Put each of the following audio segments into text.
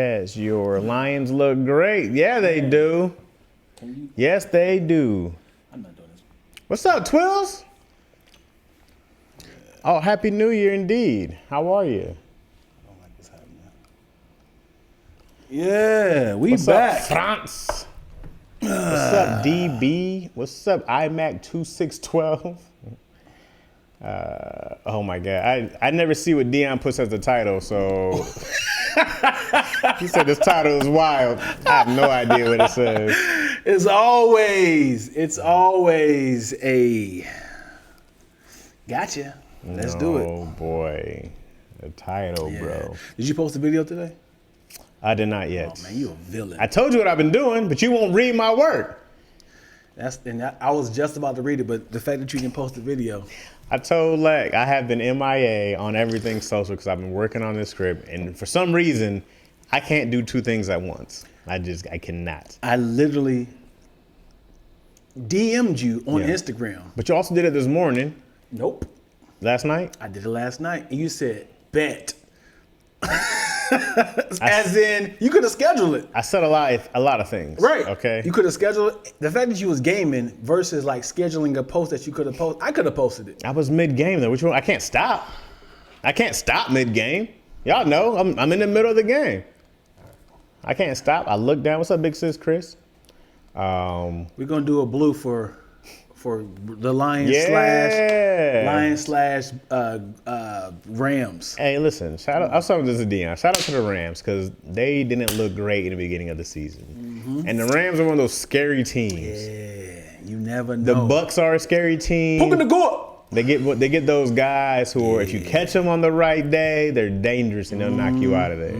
Yes, your Lions look great. Yeah, they do. Yes, they do. I'm not doing this. What's up, Twills? Oh, Happy New Year indeed. How are you? I don't like this happening. Yeah, we What's back. up, France? What's up, DB? What's up, iMac 2612? Oh my God, I never see what Dion puts as the title, so he said this title is wild. I have no idea what it says. It's always a gotcha. Let's do it. Oh boy, the title, bro. Did you post a video today? I did not yet. Oh man, you a villain. I told you what I've been doing, but you won't read my work. I was just about to read it, but the fact that you didn't post the video. I told Leck I have been MIA on everything social because I've been working on this script, and for some reason, I can't do two things at once. I cannot. I literally DM'd you on Instagram. But you also did it this morning. Nope. Last night? I did it last night, and you said, bet. As in, you could have scheduled it. I said a lot of things. Right. Okay. You could have scheduled it. The fact that you was gaming versus like scheduling a post that you could have posted. I could have posted it. I was mid-game though. Which one? I can't stop. I can't stop mid-game. Y'all know I'm in the middle of the game. I can't stop. I look down. What's up, big sis, Chris? We're gonna do a blue for the Lions slash Rams. Hey, listen. I was talking to this to Dion. Shout out to the Rams because they didn't look great in the beginning of the season, and the Rams are one of those scary teams. Yeah, you never know. The Bucks are a scary team. Poking the goal. They get those guys who are, if you catch them on the right day, they're dangerous and they'll knock you out of there.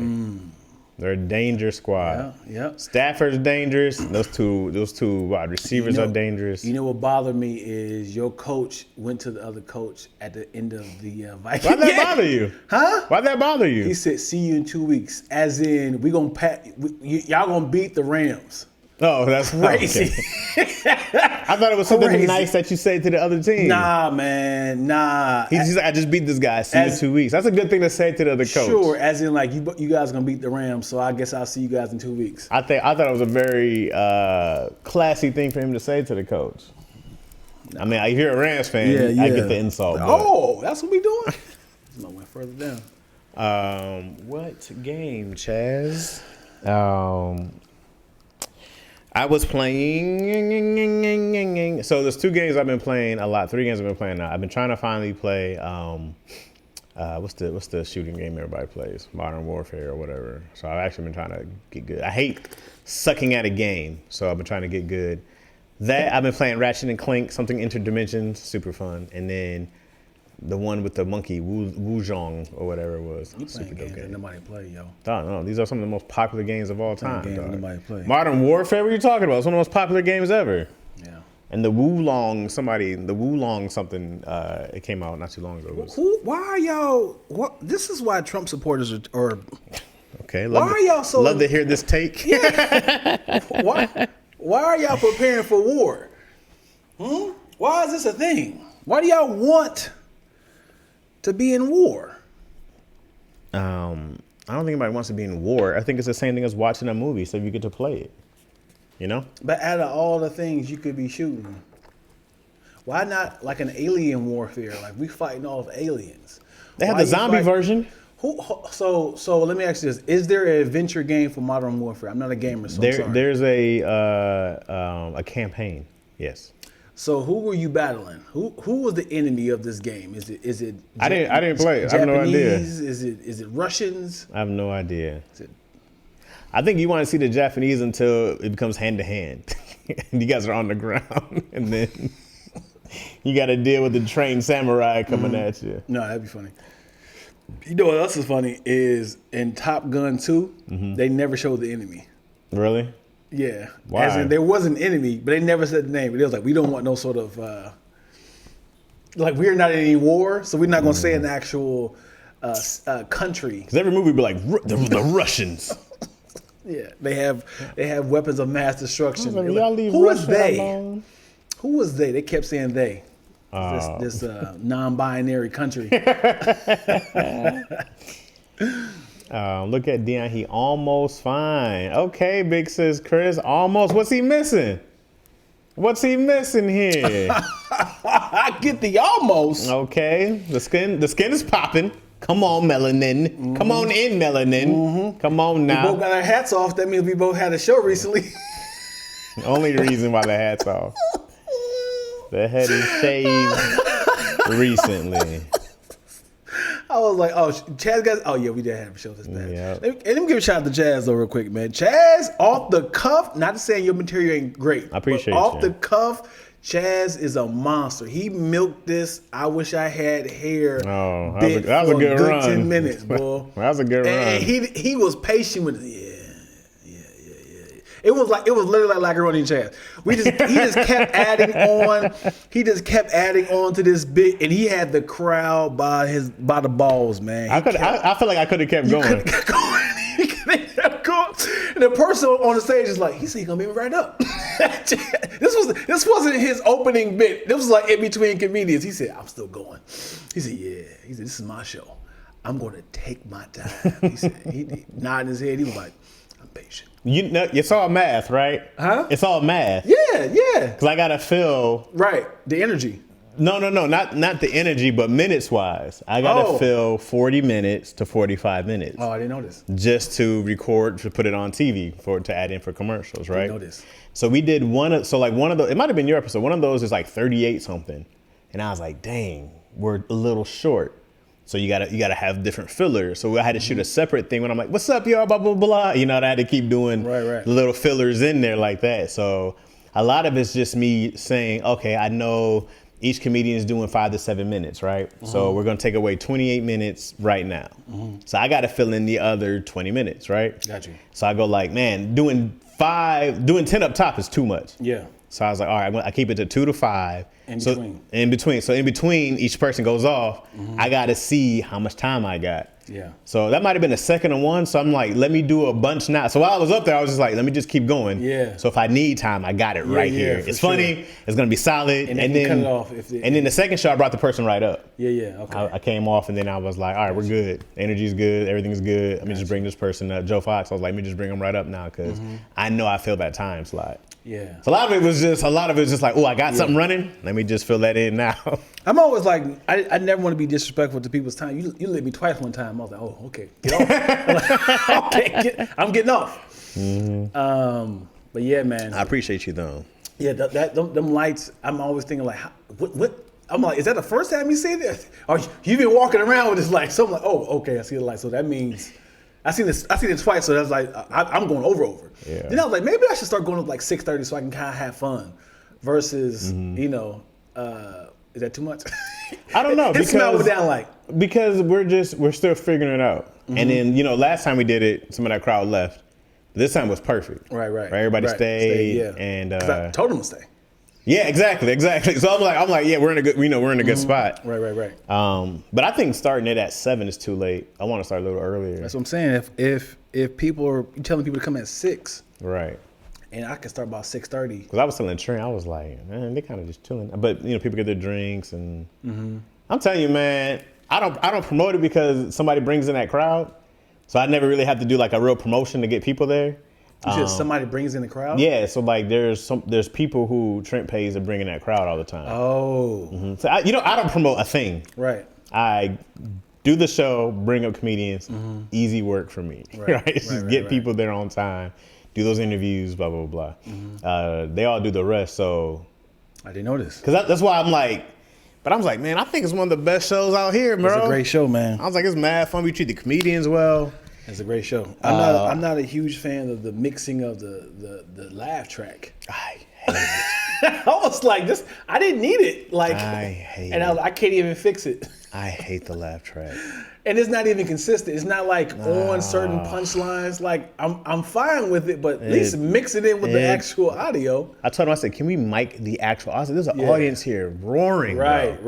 They're a danger squad. Yeah. Stafford's dangerous. Those two wide receivers are dangerous. You know what bothered me is your coach went to the other coach at the end of the Vikings. Why'd that bother you? Huh? Why'd that bother you? He said, "See you in 2 weeks." As in, y'all gonna beat the Rams. Oh, that's Crazy. Okay. I thought it was something nice that you say to the other team. Nah, man, nah. He's like, I just beat this guy. See you in 2 weeks. That's a good thing to say to the other coach. Sure, as in like you guys gonna beat the Rams, so I guess I'll see you guys in 2 weeks. I thought it was a very classy thing for him to say to the coach. I mean, if you're a Rams fan, I get the insult. Oh, that's what we doing? I went further down. What game, Chaz? I was playing. So there's 2 games I've been playing a lot. 3 games I've been playing now. I've been trying to finally play. What's the shooting game everybody plays? Modern Warfare or whatever. So I've actually been trying to get good. I hate sucking at a game, so I've been trying to get good. That I've been playing Ratchet and Clank, something Interdimensions, super fun, and then the one with the monkey, Wuzhong or whatever it was. You playing games that nobody play, yo. No, these are some of the most popular games of all time. Games nobody play. Modern Warfare, what are you talking about? It's one of the most popular games ever. Yeah. And the Wulong something, it came out not too long ago. Why are y'all? This is why Trump supporters are. Okay. Why are y'all so? Love to hear this take. Yeah. Why are y'all preparing for war? Why is this a thing? Why do y'all want to be in war? I don't think anybody wants to be in war. I think it's the same thing as watching a movie, so you get to play it. You know? But out of all the things you could be shooting, why not like an alien warfare? Like we fighting off aliens. They have the zombie version. So let me ask you this: is there an adventure game for Modern Warfare? I'm not a gamer, so I'm sorry. There's a campaign. Yes. So who were you battling? Who was the enemy of this game? Is it? I didn't play it. I have no idea. Is it Russians? I have no idea. I think you want to see the Japanese until it becomes hand to hand. You guys are on the ground, and then you got to deal with the trained samurai coming at you. No, that'd be funny. You know what else is funny is in Top Gun 2, they never showed the enemy. Really? Yeah. Why? As in, there was an enemy, but they never said the name. But it was like, we don't want no sort of, like, we're not in any war, so we're not going to say an actual country. Because every movie be like, the Russians. Yeah, they have weapons of mass destruction. Like, who was they? Alone? Who was they? They kept saying they. This non-binary country. Look at Dion. He almost fine. Okay, big sis Chris. Almost. What's he missing? What's he missing here? I get the almost. Okay. The skin is popping. Come on, melanin. Mm-hmm. Come on in, melanin. Mm-hmm. Come on now. We both got our hats off. That means we both had a show recently. The only reason why the hat's off. The head is shaved recently. I was like, oh, Chaz guys. Oh, yeah, we did have a show this past. Yep. Let me give a shout out to Chaz, though, real quick, man. Chaz, off the cuff, not to say your material ain't great. I appreciate but off you. the cuff, Chaz is a monster. He milked this. I wish I had hair. Oh, that was a good run. 10 minutes, boy. That was a good run. And he was patient with it. It was literally like Lackaroni Chaz. He just kept adding on. He just kept adding on to this bit, and he had the crowd by the balls, man. I feel like I could have kept going. And the person on the stage is like, he said he's gonna beat me right up. This wasn't his opening bit. This was like in between comedians. He said, I'm still going. He said, yeah. He said, this is my show. I'm gonna take my time. He said, he nodding his head. He was like, I'm patient. You know, it's all math, right? Huh? It's all math. Yeah. Because I gotta feel right the energy. No, not the energy, but minutes wise. I gotta fill 40 minutes to 45 minutes. Oh, I didn't know this. Just to record, to put it on TV to add in for commercials, right? I didn't know this. So we did one of those. It might have been your episode. One of those is like 38 something, and I was like, dang, we're a little short. So you gotta have different fillers. So I had to shoot a separate thing when I'm like, what's up, y'all, blah, blah, blah. You know, I had to keep doing little fillers in there like that. So a lot of it's just me saying, okay, I know each comedian is doing 5 to 7 minutes, right? Mm-hmm. So we're gonna take away 28 minutes right now. Mm-hmm. So I gotta fill in the other 20 minutes, right? Got you. So I go like, man, doing 10 up top is too much. Yeah. So I was like, all right, I keep it to 2 to 5. In between. So in between, each person goes off. Mm-hmm. I got to see how much time I got. Yeah. So that might have been a second and one. So I'm like, let me do a bunch now. So while I was up there, I was just like, let me just keep going. Yeah. So if I need time, I got it right here. It's funny. It's gonna be solid. And then cut it off. And then the second show, I brought the person right up. Yeah. Okay. I came off, and then I was like, all right, we're good. Energy's good. Everything's good. Let me just bring this person up. Joe Fox. I was like, let me just bring him right up now because I know I feel that time slot. Yeah. So a lot of it was just like, oh, I got something running. Let me just fill that in now. I'm always like, I never want to be disrespectful to people's time. You lit me twice one time. I was like, oh, okay, get off. Okay, I'm getting off. Mm-hmm. But yeah, man. I appreciate you though. Yeah, them lights. I'm always thinking like, what? I'm like, is that the first time you see this? Or you've been walking around with this light? So I'm like, oh, okay, I see the light. So that means. I seen it twice, so that's like I'm going over. Yeah. Then I was like, maybe I should start going up like 6:30 so I can kind of have fun. Versus, is that too much? I don't know. It smelled down like because we're still figuring it out. Mm-hmm. And then last time we did it, some of that crowd left. This time was perfect. Right. Everybody stayed, yeah. and I told them to stay. Yeah, exactly. So I'm like, yeah, we're in a good spot. Right. But I think starting it at 7 is too late. I want to start a little earlier. That's what I'm saying. If people are telling people to come at 6, right, and I can start about 6:30. Because I was telling Trent, I was like, man, they kind of just chilling. But people get their drinks, and I'm telling you, man, I don't promote it because somebody brings in that crowd. So I never really have to do like a real promotion to get people there. You said somebody brings in the crowd? Yeah, so like there's people who Trent pays to bring in that crowd all the time. Oh. Mm-hmm. So I don't promote a thing. Right. I do the show, bring up comedians, easy work for me. Right? Just get people there on time, do those interviews, blah, blah, blah. Mm-hmm. They all do the rest, so. I didn't know this. Because that's why I'm like, but I was like, man, I think it's one of the best shows out here, bro. It's a great show, man. I was like, it's mad fun. We treat the comedians well. It's a great show. I'm not a huge fan of the mixing of the laugh track. I hate it. I was like, this. I didn't need it. Like, I hate it. I can't even fix it. I hate the laugh track. And it's not even consistent. It's not like on certain punchlines. Like I'm fine with it, but at least mix it in with the actual audio. I told him, I said, can we mic the actual? I said, there's an audience here roaring. Right.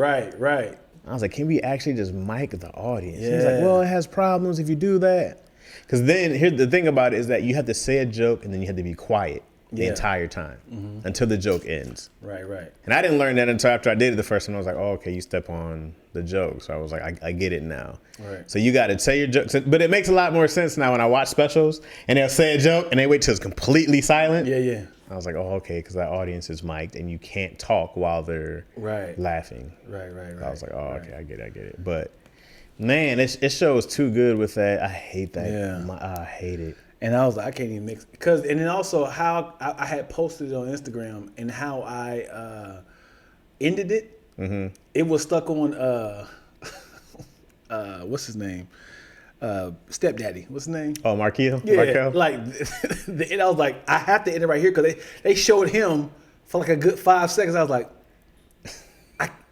I was like, can we actually just mic the audience? Yeah. He's like, well, it has problems if you do that. Because then, here's the thing about it is that you have to say a joke and then you have to be quiet. the entire time until the joke ends. Right. And I didn't learn that until after I did it the first time. I was like, oh, okay, you step on the joke. So I was like, I get it now. Right. So you got to tell your jokes. But it makes a lot more sense now when I watch specials and they'll say a joke and they wait till it's completely silent. Yeah. I was like, oh, okay, because that audience is mic'd and you can't talk while they're laughing. Right. So I was like, oh, okay, I get it. But man, it shows too good with that. I hate that. Yeah. I hate it. And I was like, I can't even mix. And then also how I had posted it on Instagram and how I ended it. Mm-hmm. It was stuck on, what's his name? Stepdaddy. What's his name? Oh, Markel? Yeah. Markel? Like, and I was like, I have to end it right here because they showed him for like a good 5 seconds. I was like,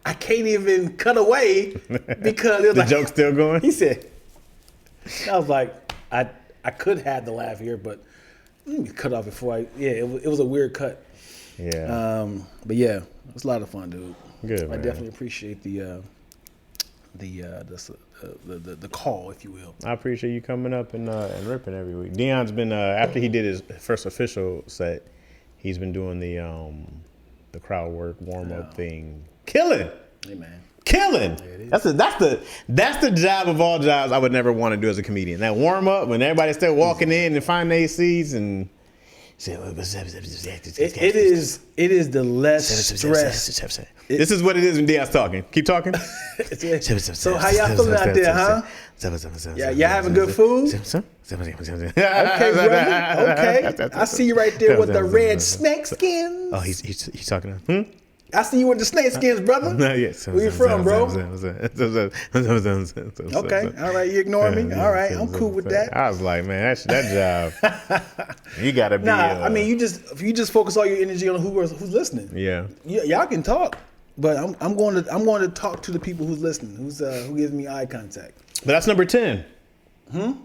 I can't even cut away because it was the joke's still going? He said, I was like, I could have the laugh here, but let me cut off before it was a weird cut. Yeah. But yeah, it was a lot of fun, dude. Good, man. I definitely appreciate the call, if you will. I appreciate you coming up and ripping every week. Dion's been after he did his first official set, he's been doing the crowd work warm up thing. Killing. Hey man. Killing. That's the job of all jobs I would never want to do as a comedian. That warm up when everybody's still walking in and find their seats and it is the less stress. This is what it is when Dion's talking. Keep talking. So how y'all feeling out there, huh? Yeah, y'all having good food? Okay, brother. Okay. I see you right there with the red snake skins. Oh, he's talking to I see you with the snake skins, brother. Yes. Where you from, bro? Okay. All right. You ignoring me? All right. I'm cool with that. I was like, man, that job. You gotta be. I mean, you just focus all your energy on who's listening. Yeah. Y'all can talk, but I'm going to talk to the people who's listening, who gives me eye contact. But that's number 10.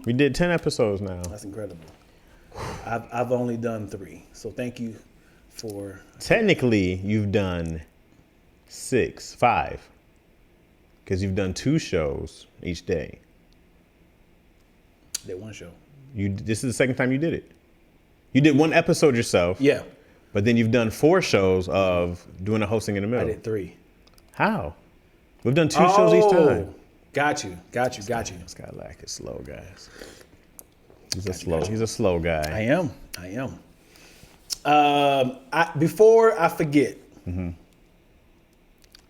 We did 10 episodes now. That's incredible. I've only done 3, so thank you for. Technically, you've done 5, because you've done 2 shows each day. Did one show. This is the second time you did it. You did 1 episode yourself. Yeah. But then you've done 4 shows of doing a hosting in the middle. I did 3. How? We've done 2 shows each time. Got you. This guy Lack is slow, guys. He's a slow guy. I am. Before I forget,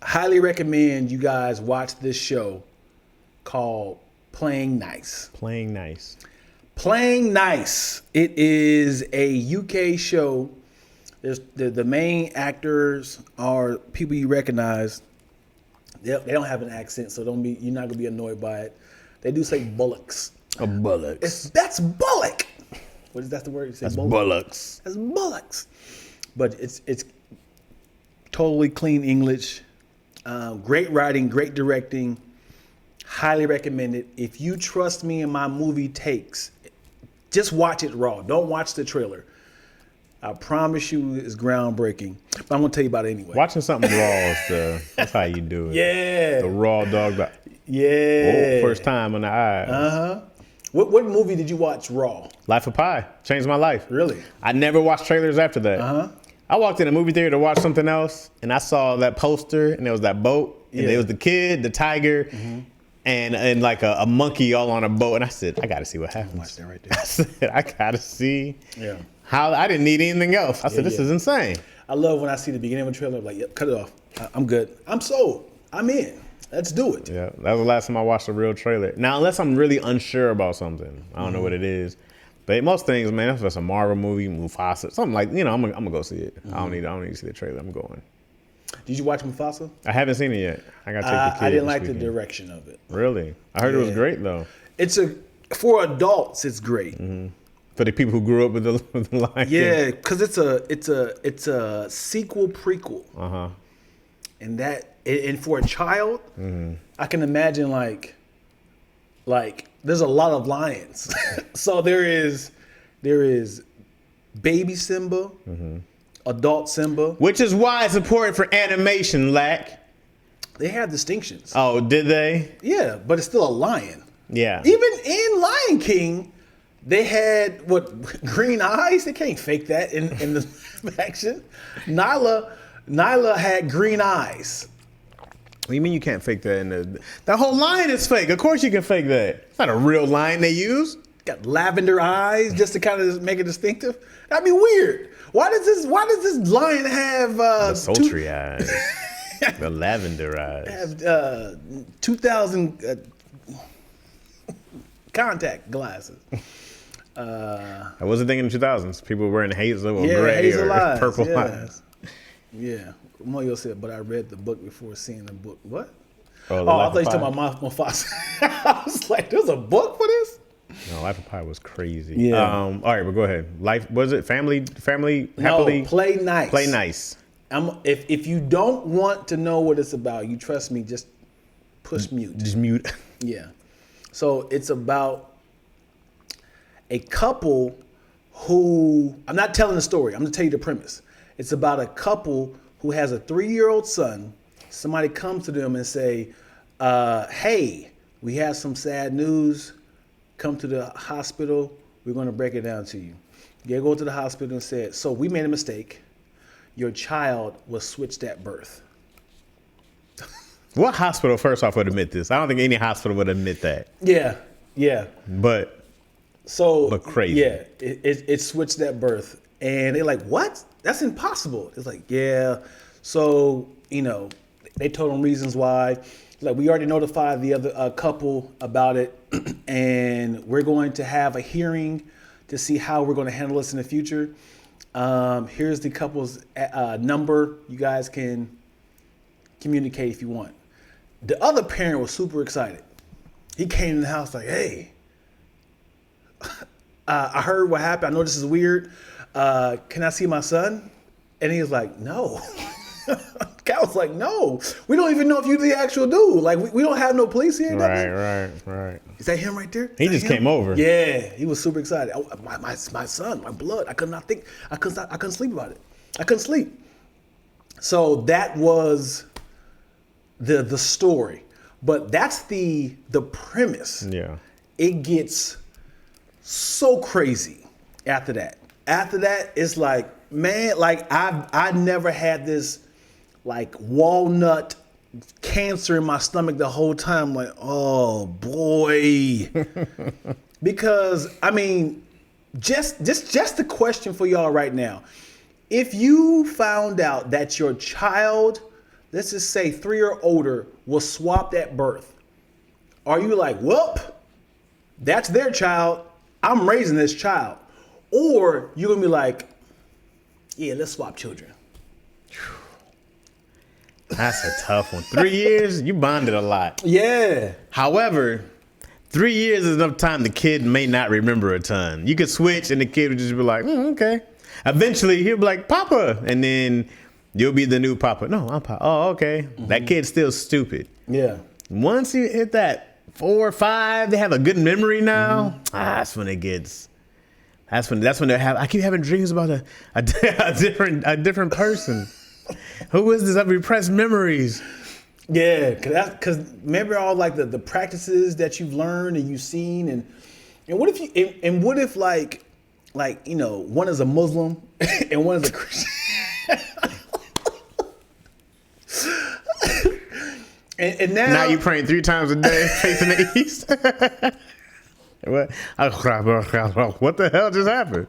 highly recommend you guys watch this show called Playing Nice. Playing Nice. It is a UK show. There's the main actors are people you recognize. They don't have an accent, so you're not gonna be annoyed by it. They do say bullocks. Bullocks. That's bullock. What is that the word? You say That's bullocks. That's bullocks. But it's totally clean English. Great writing, great directing. Highly recommend it. If you trust me in my movie takes, just watch it raw. Don't watch the trailer. I promise you it's groundbreaking. But I'm going to tell you about it anyway. Watching something raw that's how you do it. Yeah. The raw dog. Yeah. First time on the eyes. Uh-huh. What movie did you watch raw? Life of Pi. Changed my life. Really? I never watched trailers after that. Uh-huh. I walked in a movie theater to watch something else, and I saw that poster, and there was that boat, and there was the kid, the tiger, and like a monkey all on a boat. And I said, I got to see what happens. Watch that right there. I said, I got to see Yeah. how I didn't need anything else. I said, this is insane. I love when I see the beginning of a trailer, I'm like, yep, cut it off. I'm good. I'm sold. I'm in. Let's do it. Yeah, that was the last time I watched a real trailer. Now, unless I'm really unsure about something, I don't know what it is. But most things, man, if it's a Marvel movie, Mufasa, something like, I'm gonna go see it. I don't need to see the trailer. I'm going. Did you watch Mufasa? I haven't seen it yet. I gotta take the kids. I didn't like the direction of it. Really? I heard it was great though. For adults, it's great. For the people who grew up with the Lion King. Yeah, because it's a sequel prequel. Uh-huh. And for a child, I can imagine like there's a lot of lions. So there is baby Simba, adult Simba. Which is why it's important for animation, Lack. They have distinctions. Oh, did they? Yeah, but it's still a lion. Yeah. Even in Lion King, They had green eyes. They can't fake that in the action. Nyla had green eyes. What do you mean you can't fake that? That whole line is fake. Of course you can fake that. It's not a real line they use. Got lavender eyes just to kind of make it distinctive. That'd be weird. Why does this lion have the sultry eyes? The lavender eyes. Have 2000 contact glasses. I wasn't thinking in the 2000s. People were wearing hazel or gray hazel or eyes, purple yeah. eyes. Yeah. Moyo said, but I read the book before seeing the book. What? Oh, I thought you were talking about Mufasa. I was like, there's a book for this? No, Life of Pi was crazy. Yeah. All right, but go ahead. Life, was it family, happily? No, Play Nice. Play Nice. If you don't want to know what it's about, you trust me, just push mute. Just mute. Yeah. So it's about a couple who, I'm not telling the story, I'm going to tell you the premise. It's about a couple who has a 3-year-old son. Somebody comes to them and say, hey, we have some sad news. Come to the hospital. We're going to break it down to you. They go to the hospital and said, so we made a mistake. Your child was switched at birth. What hospital, first off, would admit this? I don't think any hospital would admit that. Yeah. But crazy. Yeah, it switched at birth. And they're like, what? That's impossible. It's like, yeah. So, they told them reasons why. Like, we already notified the other couple about it, and we're going to have a hearing to see how we're going to handle this in the future. Here's the couple's number. You guys can communicate if you want. The other parent was super excited. He came in the house like, hey, I heard what happened. I know this is weird. Can I see my son? And he was like, no. Guy was like, no. We don't even know if you're the actual dude. Like, we don't have no police here. Right. Is that him right there? He just came over. Yeah, he was super excited. Oh, my son, my blood. I couldn't sleep about it. I couldn't sleep. So that was the story. But that's the premise. Yeah. It gets so crazy after that. After that, it's like, man, like I never had this like walnut cancer in my stomach the whole time. Like, oh boy. Because I mean, just the question for y'all right now. If you found out that your child, let's just say 3 or older, was swapped at birth, are you like, well, that's their child, I'm raising this child? Or you're gonna be like, yeah, let's swap children. That's a tough one. 3 years, you bonded a lot. Yeah. However, 3 years is enough time the kid may not remember a ton. You could switch and the kid would just be like, okay. Eventually, he'll be like, Papa. And then you'll be the new Papa. No, I'm Papa. Oh, okay. Mm-hmm. That kid's still stupid. Yeah. Once you hit that 4 or 5, they have a good memory now. Mm-hmm. That's when it gets... That's when they have. I keep having dreams about a different person. Who is this? I've repressed memories. Yeah, because remember all like the practices that you've learned and you've seen, and what if like one is a Muslim and one is a Christian. and now you praying 3 times a day facing the east. What the hell just happened?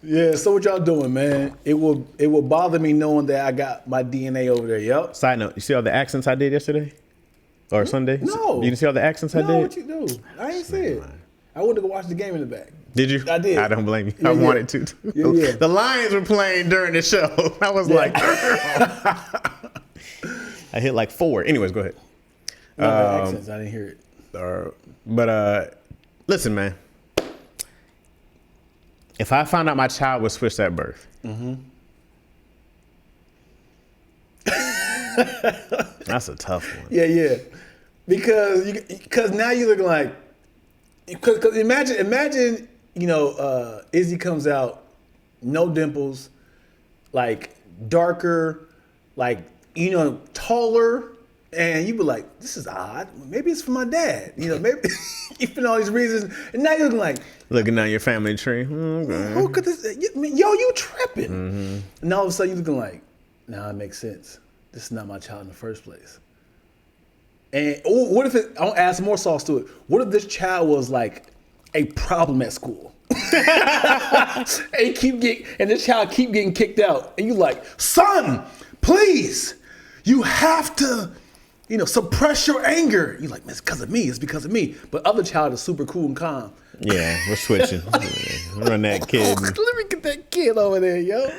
Yeah, so what y'all doing, man? It will bother me knowing that I got my DNA over there. Yep. Side note, you see all the accents I did yesterday? Or Sunday? No. You didn't see all the accents I did? No, what you do? I ain't see it. I wanted to go watch the game in the back. Did you? I did. I don't blame you. I wanted to. Yeah. The Lions were playing during the show. I was like, I hit like 4. Anyways, go ahead. No, the accents, I didn't hear it. But listen, man. If I found out my child was switched at birth, that's a tough one. Yeah, because now you're looking like, because imagine Izzy comes out, no dimples, like darker, like taller, And you be like, this is odd. Maybe it's for my dad. You know, maybe you find all these reasons. And now you're looking like, Looking down your family tree. Okay. who could this? Yo, you tripping. And all of a sudden you're looking like, nah, it makes sense. This is not my child in the first place. And what if I want to add some more sauce to it. What if this child was like a problem at school? and this child keep getting kicked out. And you like, son, please, you have to, suppress your anger. You like, it's because of me. It's because of me. But other child is super cool and calm. Yeah, we're switching. Run that kid. Let me get that kid over there, yo.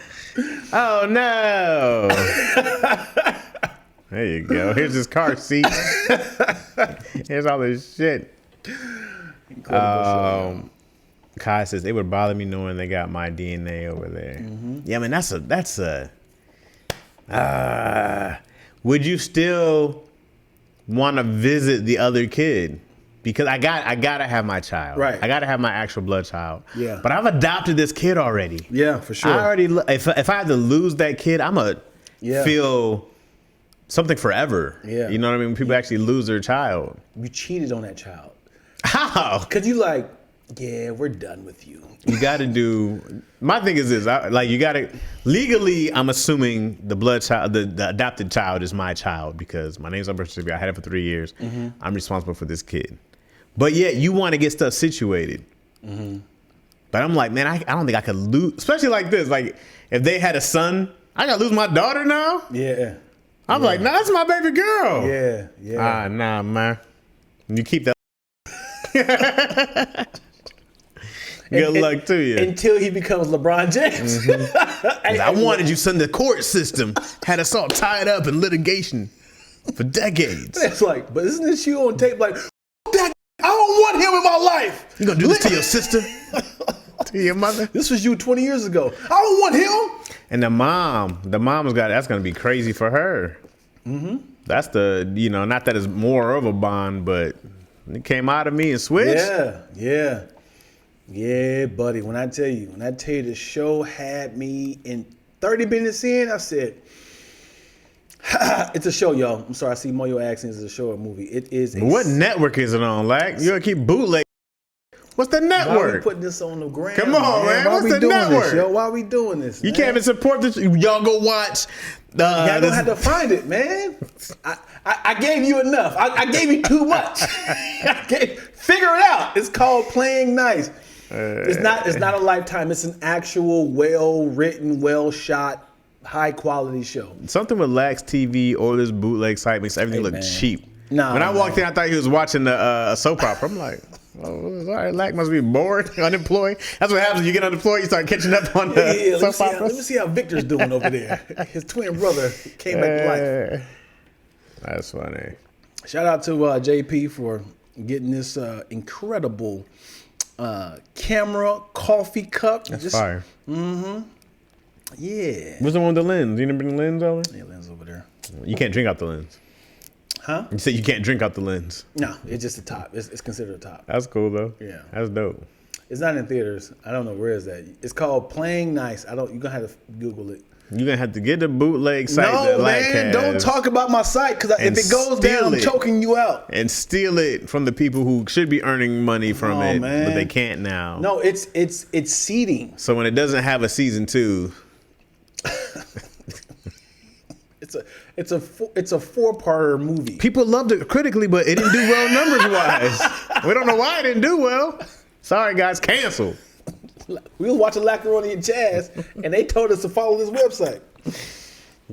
Oh no. There you go. Here's his car seat. Here's all this shit. Kai says it would bother me knowing they got my DNA over there. Yeah, I mean that's a. Would you still want to visit the other kid? Because I gotta have my child. Right. I gotta have my actual blood child. Yeah. But I've adopted this kid already. Yeah, for sure. I already. If I had to lose that kid, I'ma feel something forever. Yeah. You know what I mean? When people actually lose their child. You cheated on that child. How? Because you like, yeah, we're done with you. You got to do. My thing is this: you got to legally. I'm assuming the blood child, the adopted child, is my child because my name's on birth certificate. I had it for 3 years. I'm responsible for this kid. But yet you want to get stuff situated. But I'm like, man, I don't think I could lose, especially like this. Like if they had a son, I gotta lose my daughter now. Yeah. I'm like, nah, that's my baby girl. Yeah. Yeah. Nah, man. You keep that. Good luck to you. Until he becomes LeBron James. I wanted you son the court system. Had us all tied up in litigation for decades. It's like, but isn't this you on tape? Like, that, I don't want him in my life. You gonna do this to your sister? To your mother? This was you 20 years ago. I don't want him. And the mom's got, that's gonna be crazy for her. That's the, not that it's more of a bond, but it came out of me and switched. Yeah, buddy. When I tell you the show had me in 30 minutes in, I said, it's a show, y'all. I'm sorry, I see Moyo asking, is it a show or a movie? It is a... What network is it on, Lack? You gotta keep bootleg. What's the network? Why are we putting this on the ground? Come on, man. Why What's we the doing network? This, yo? Why are we doing this, You man? can't even support this. Y'all go watch. Y'all don't have to find it, man. I gave you enough. I gave you too much. Figure it out. It's called Playing Nice. It's not a Lifetime. It's an actual, well-written, well-shot, high-quality show. Something with Lack's TV or this bootleg site makes everything look cheap. Nah, when I walked in, I thought he was watching a soap opera. I'm like, oh, all right, Lack must be bored, unemployed. That's what happens. You get unemployed, you start catching up on the soap opera. Let me see how Victor's doing over there. His twin brother came back to life. That's funny. Shout out to JP for getting this incredible camera coffee cup. That's fire. Yeah. What's the one with the lens? You didn't bring the lens over? Yeah, lens over there. You can't drink out the lens. Huh? You said you can't drink out the lens. No, it's just the top. It's considered a top. That's cool though. Yeah. That's dope. It's not in theaters. I don't know where is that. It's called Playing Nice. You're gonna have to Google it. You're gonna have to get the bootleg site No, that Lack man, has don't talk about my site because if it goes down, I'm choking you out. And steal it from the people who should be earning money from it, man. but they can't now. No, it's seeding. So when it doesn't have a season 2, it's a 4-parter movie. people loved it critically, but it didn't do well numbers wise. We don't know why it didn't do well. Sorry, guys, canceled. We was watching Lackaroni and Chaz, and they told us to follow this website.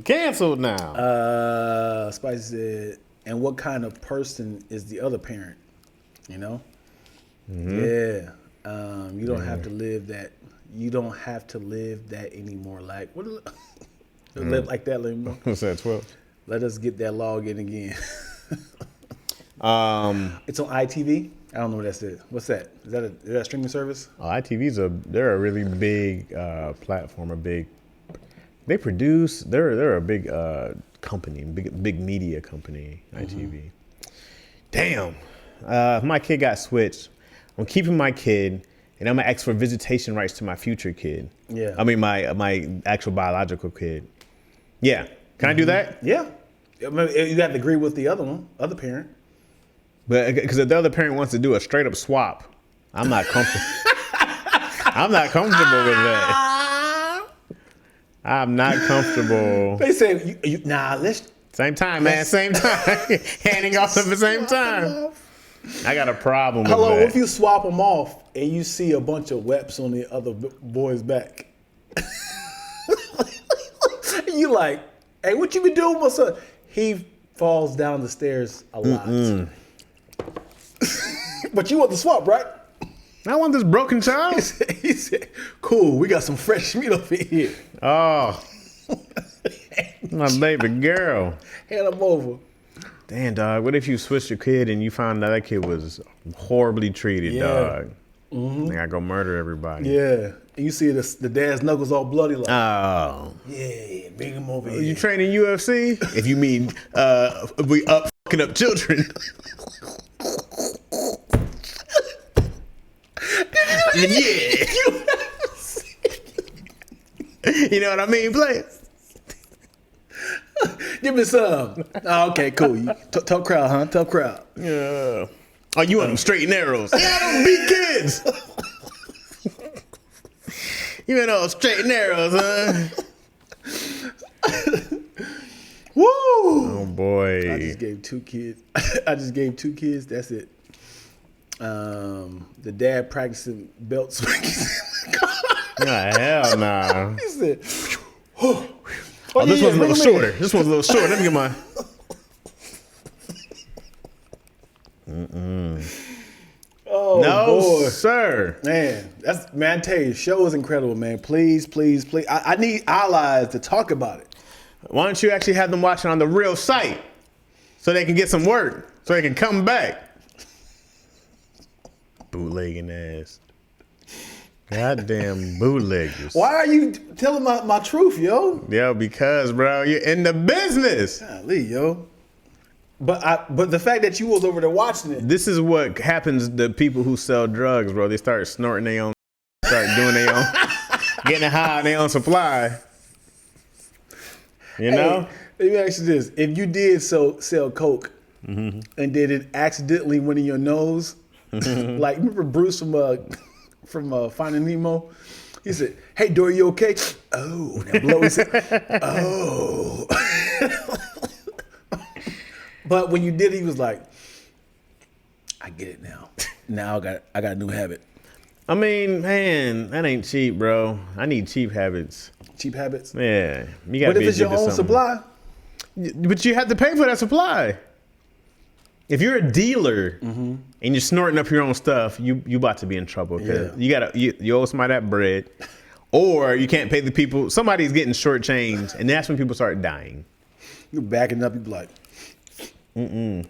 Canceled now. Spicy said, and what kind of person is the other parent? Yeah. You don't have to live that. You don't have to live that anymore. Like what? Live like that anymore. What's that? 12. Let us get that log in again. It's on ITV. I don't know what that is. What's that? Is that a streaming service? ITV's they're a really big platform. They're a big company, big media company. ITV. Damn. If my kid got switched, I'm keeping my kid, and I'm gonna ask for visitation rights to my future kid. Yeah. I mean my actual biological kid. Yeah. Can I do that? Yeah. I mean, you got to agree with the other parent. But because if the other parent wants to do a straight up swap, I'm not comfortable. I'm not comfortable with that. I'm not comfortable. They say, let's. Same time, man. Same time. Handing off at the same time. I got a problem with that. What if you swap them off and you see a bunch of webs on the other boy's back? You like, hey, what you been doing, my son? He falls down the stairs a lot. But you want the swap, right? I want this broken child. He said, cool, we got some fresh meat over here. Oh. My baby girl. Hand him over. Damn, dog. What if you switched your kid and you found out that kid was horribly treated, dog? Mm-hmm. They gotta go murder everybody. Yeah. And you see the dad's knuckles all bloody. Like, oh. Yeah, bring him over here. You training UFC? If you mean we fucking up children. Yeah. You know what I mean, player? Give me some. Oh, okay, cool. Tough crowd, huh? Tough crowd. Yeah. Oh, you want them straight and narrows? Yeah, I don't beat kids. You want those straight and narrows, huh? Woo! Oh boy! I just gave two kids. That's it. The dad practicing belt swings. Nah, hell nah. He said, Oh, this one's a little shorter. This one's a little shorter. Let me get mine. Oh, no, boy. sir. Man, I tell you, the show is incredible, man. Please. I need allies to talk about it. Why don't you actually have them watching on the real site so they can get some work, so they can come back? Bootlegging ass. Goddamn bootleggers. Why are you telling my truth, yo? Yo, because, bro, you're in the business. Golly, yo. But the fact that you was over there watching it. This is what happens to people who sell drugs, bro. They start snorting their own, start doing their own, getting high on their own supply. You know? Let me ask you this. If you did sell coke and did it accidentally went in your nose, like remember Bruce from Finding Nemo? He said, "Hey, Dory, you okay?" Oh, that blow. He said, "Oh." But when you did it, he was like, "I get it now. Now I got a new habit." I mean, man, that ain't cheap, bro. I need cheap habits. Cheap habits? Yeah. You gotta what if it's your own supply? But you have to pay for that supply. If you're a dealer and you're snorting up your own stuff, you about to be in trouble. Cause you owe somebody that bread, or you can't pay the people. Somebody's getting shortchanged, and that's when people start dying. You're backing up. You be like, Oh.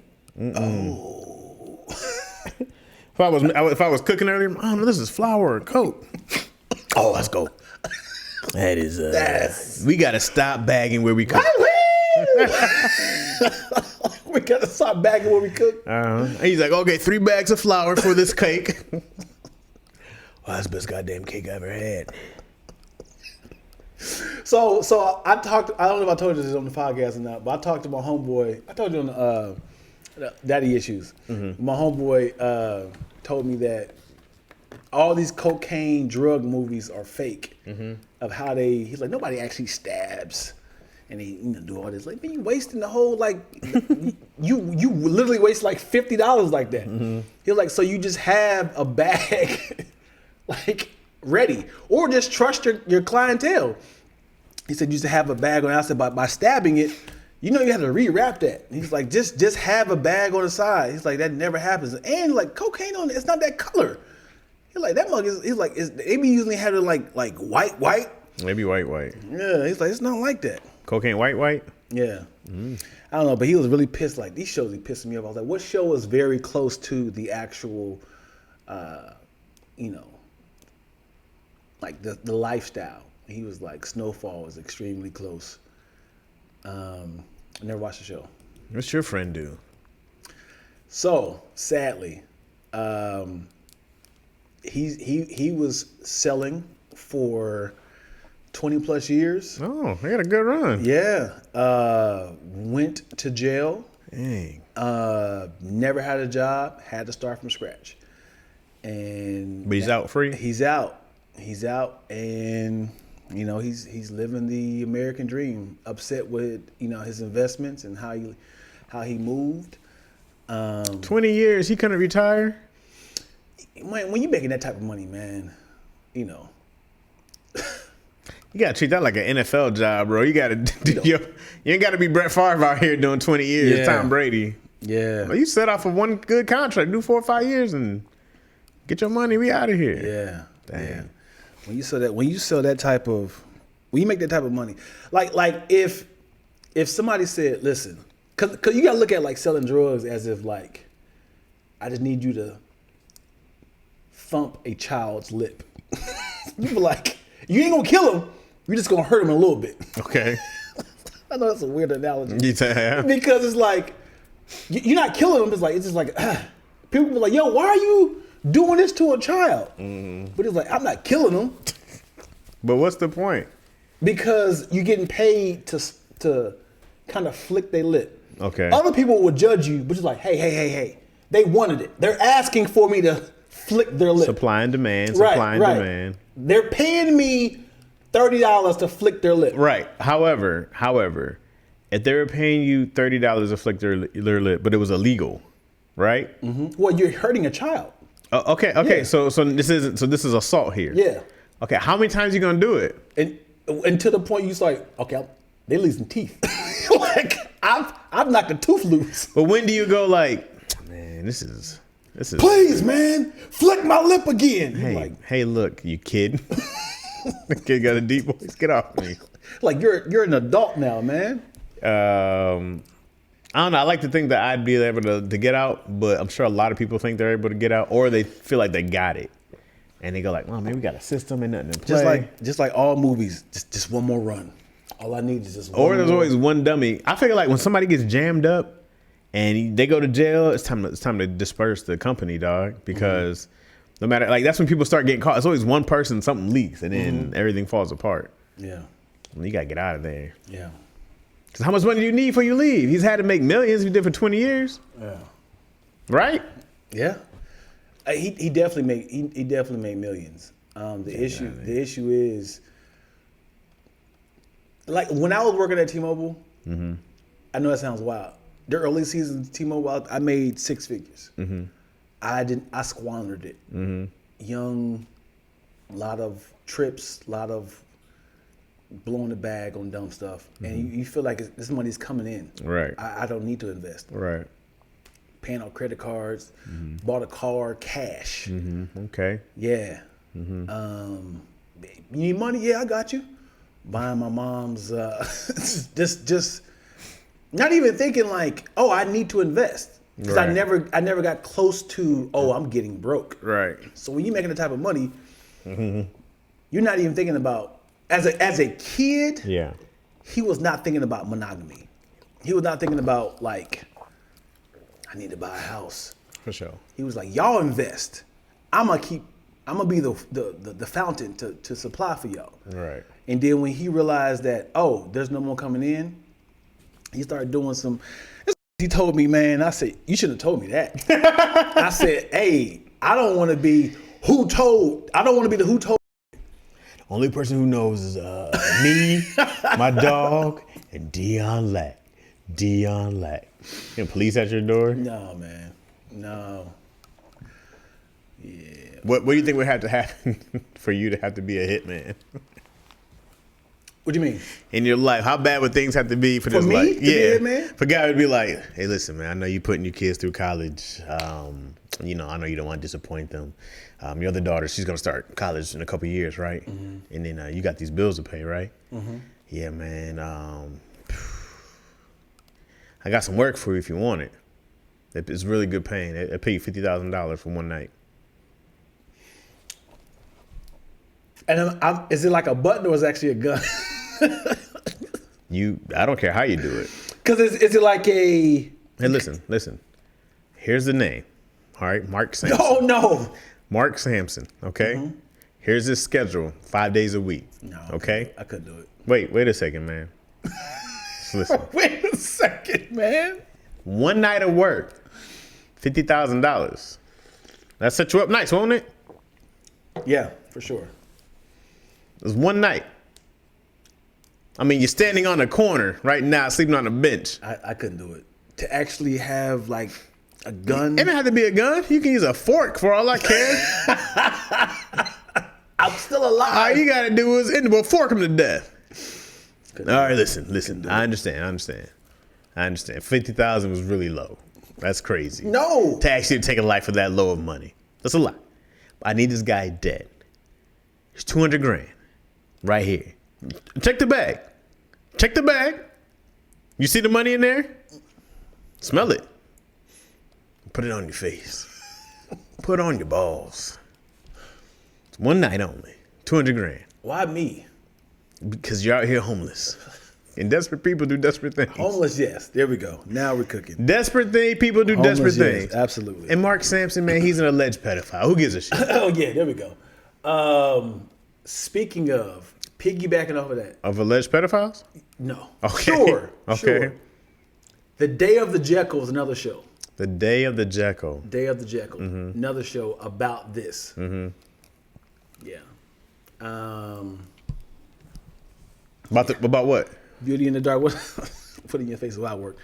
If I was cooking earlier, oh no, this is flour or coke. Oh, let's go. That is we gotta stop bagging where we cook. We gotta stop bagging where we cook. And he's like, okay, 3 bags of flour for this cake. Well, that's the best goddamn cake I ever had. So I talked. I don't know if I told you this on the podcast or not, but I talked to my homeboy. I told you on the Daddy Issues. My homeboy told me that all these cocaine drug movies are fake. Of how he's like, nobody actually stabs, and they do all this. Like, man, you wasting the whole you literally waste like $50 like that. He's like, so you just have a bag like ready, or just trust your clientele. He said, you used to have a bag on. I said, by stabbing it, you have to rewrap that. And he's like, just have a bag on the side. He's like, that never happens. And like cocaine on it, it's not that color. He's like, that mug is. He's like, they be usually have it like white. Maybe white. Yeah, he's like, it's not like that. Cocaine white. Yeah. I don't know, but he was really pissed. Like, these shows, he pissed me off. I was like, what show is very close to the actual, like the lifestyle? And he was like, Snowfall is extremely close. I never watched the show. What's your friend do? So sadly, he was selling for 20 plus years. Oh, they got a good run. Yeah. Went to jail. Dang. Never had a job. Had to start from scratch. And But he's out free? He's out. He's out, and you know he's living the American dream. Upset with his investments and how he moved. 20 years, he couldn't retire? When you're making that type of money, man, You gotta treat that like an NFL job, bro. You gotta you ain't gotta be Brett Favre out here doing 20 years, Yeah. Tom Brady. Yeah. But you set off for one good contract, do 4 or 5 years and get your money, we out of here. Yeah. Damn. Yeah. When you make that type of money, like if somebody said, listen, cause you gotta look at like selling drugs as if like, I just need you to thump a child's lip. You be like, you ain't gonna kill him, you're just gonna hurt him a little bit. Okay. I know that's a weird analogy. Yeah. Because it's like, you're not killing him, it's just like, people be like, yo, why are you doing this to a child? But it's like, I'm not killing them. But what's the point? Because you're getting paid to kind of flick their lip. Okay. Other people would judge you, but it's like, hey. They wanted it. They're asking for me to flick their lip. Supply and demand, Right. demand. They're paying me $30 to flick their lip. Right. However, if they were paying you $30 to flick their lip, but it was illegal, right? Well, you're hurting a child. Okay. Yeah. So this is assault here. Yeah. Okay. How many times you gonna do it? And to the point you're like, okay, they losing teeth. Like I've knocked a tooth loose. But when do you go like, man, this is Please, man, flick my lip again. Hey, look, you kid. The kid got a deep voice. Get off me. Like you're an adult now, man. I don't know. I like to think that I'd be able to get out, but I'm sure a lot of people think they're able to get out, or they feel like they got it, and they go like, "Well, man, we got a system and nothing to play." Just like all movies, just one more run. All I need is just one. Or there's more. always one dummy. I figure like when somebody gets jammed up and they go to jail, it's time to disperse the company, dog, because no matter like that's when people start getting caught. It's always one person, something leaks, and then everything falls apart. Yeah. You gotta get out of there. Yeah. Because how much money do you need before you leave? He's had to make millions. He did for 20 years. Yeah. Right? Yeah. He definitely made millions. The issue is like when I was working at T-Mobile. I know that sounds wild. The early seasons of T-Mobile, I made 6 figures. I squandered it. Young, a lot of trips, a lot of blowing the bag on dumb stuff, and you feel like this money's coming in. Right. I don't need to invest. Right. Paying out credit cards, bought a car, cash. Okay. Yeah. You need money? Yeah, I got you. Buying my mom's, just not even thinking like, oh, I need to invest. Because Right. I never got close to, oh, I'm getting broke. Right. So when you're making the type of money, you're not even thinking about, as a kid, Yeah. he was not thinking about monogamy. He was not thinking about like, I need to buy a house. For sure. He was like, y'all invest. I'm gonna be the fountain to supply for y'all. Right. And then when he realized that, oh, there's no more coming in, he started doing some. He told me, man, I said, you shouldn't have told me that. I said, hey, I don't want to be the who told. Only person who knows is me, my dog, and Dion Lack. Dion Lack. And police at your door? No, man. No. Yeah. What do you think would have to happen for you to have to be a hitman? What do you mean? In your life, how bad would things have to be for this? me like, to be a hitman? For a guy would be like, hey, listen, man, I know you're putting your kids through college. I know you don't want to disappoint them. Your other daughter, she's gonna start college in a couple of years, right? And then you got these bills to pay, right? Yeah, man. I got some work for you if you want it. It's really good paying. They pay you $50,000 for one night. And is it like a button or is it actually a gun? I don't care how you do it. Because is it like a... Hey, listen. Here's the name. All right, Mark Sampson. Oh, no. Mark Sampson, okay? Here's his schedule, 5 days a week. No, okay? I couldn't do it. Wait a second, man. Just listen. Wait a second, man. One night of work, $50,000. That set you up nice, won't it? Yeah, for sure. It was one night. I mean, you're standing on a corner right now, sleeping on a bench. I couldn't do it. To actually have like a gun. It didn't have to be a gun. You can use a fork for all I care. I'm still alive. All you gotta do is fork him to death. All right, listen. I understand. 50,000 was really low. That's crazy. No. To actually take a life for that low of money. That's a lot. I need this guy dead. It's 200 grand right here. Check the bag. You see the money in there? Smell it. Put it on your face. Put it on your balls. It's one night only. 200 grand. Why me? Because you're out here homeless. And desperate people do desperate things. Homeless, yes. There we go. Now we're cooking. Desperate people do desperate things. Yes, absolutely. And Mark Sampson, man, he's an alleged pedophile. Who gives a shit? Oh, yeah, there we go. Speaking of, piggybacking off of that. Of alleged pedophiles? No. Okay. Sure. Okay. Sure. The Day of the Jekyll is another show. The Day of the Jekyll. Day of the Jekyll. Mm-hmm. Another show about this. Mm-hmm. Yeah. About what? Beauty in the Dark. What? Put it in your face while I work.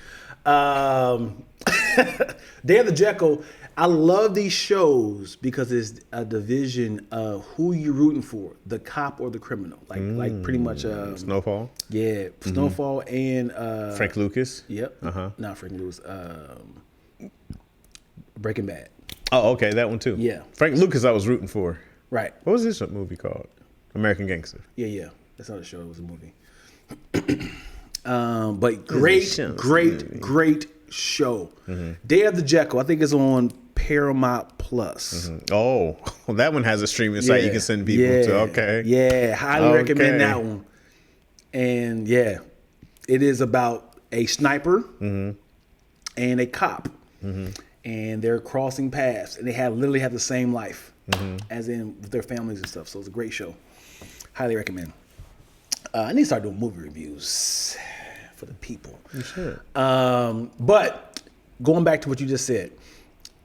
Day of the Jekyll. I love these shows because it's a division of who you're rooting for, the cop or the criminal. Like pretty much. Snowfall? Yeah. Snowfall and. Frank Lucas? Yep. Uh-huh. Not Frank Lucas. Breaking Bad. Oh, okay. That one too. Yeah. Frank Lucas I was rooting for. Right. What was this movie called? American Gangster. Yeah. That's not a show. It was a movie. But great show. Mm-hmm. Day of the Jekyll. I think it's on Paramount Plus. Mm-hmm. Oh, that one has a streaming site you can send people to. Okay. Yeah, highly recommend that one. And yeah, it is about a sniper and a cop. Mm-hmm. And they're crossing paths, and they literally have the same life, as in with their families and stuff. So it's a great show. Highly recommend. I need to start doing movie reviews for the people. You should. But going back to what you just said,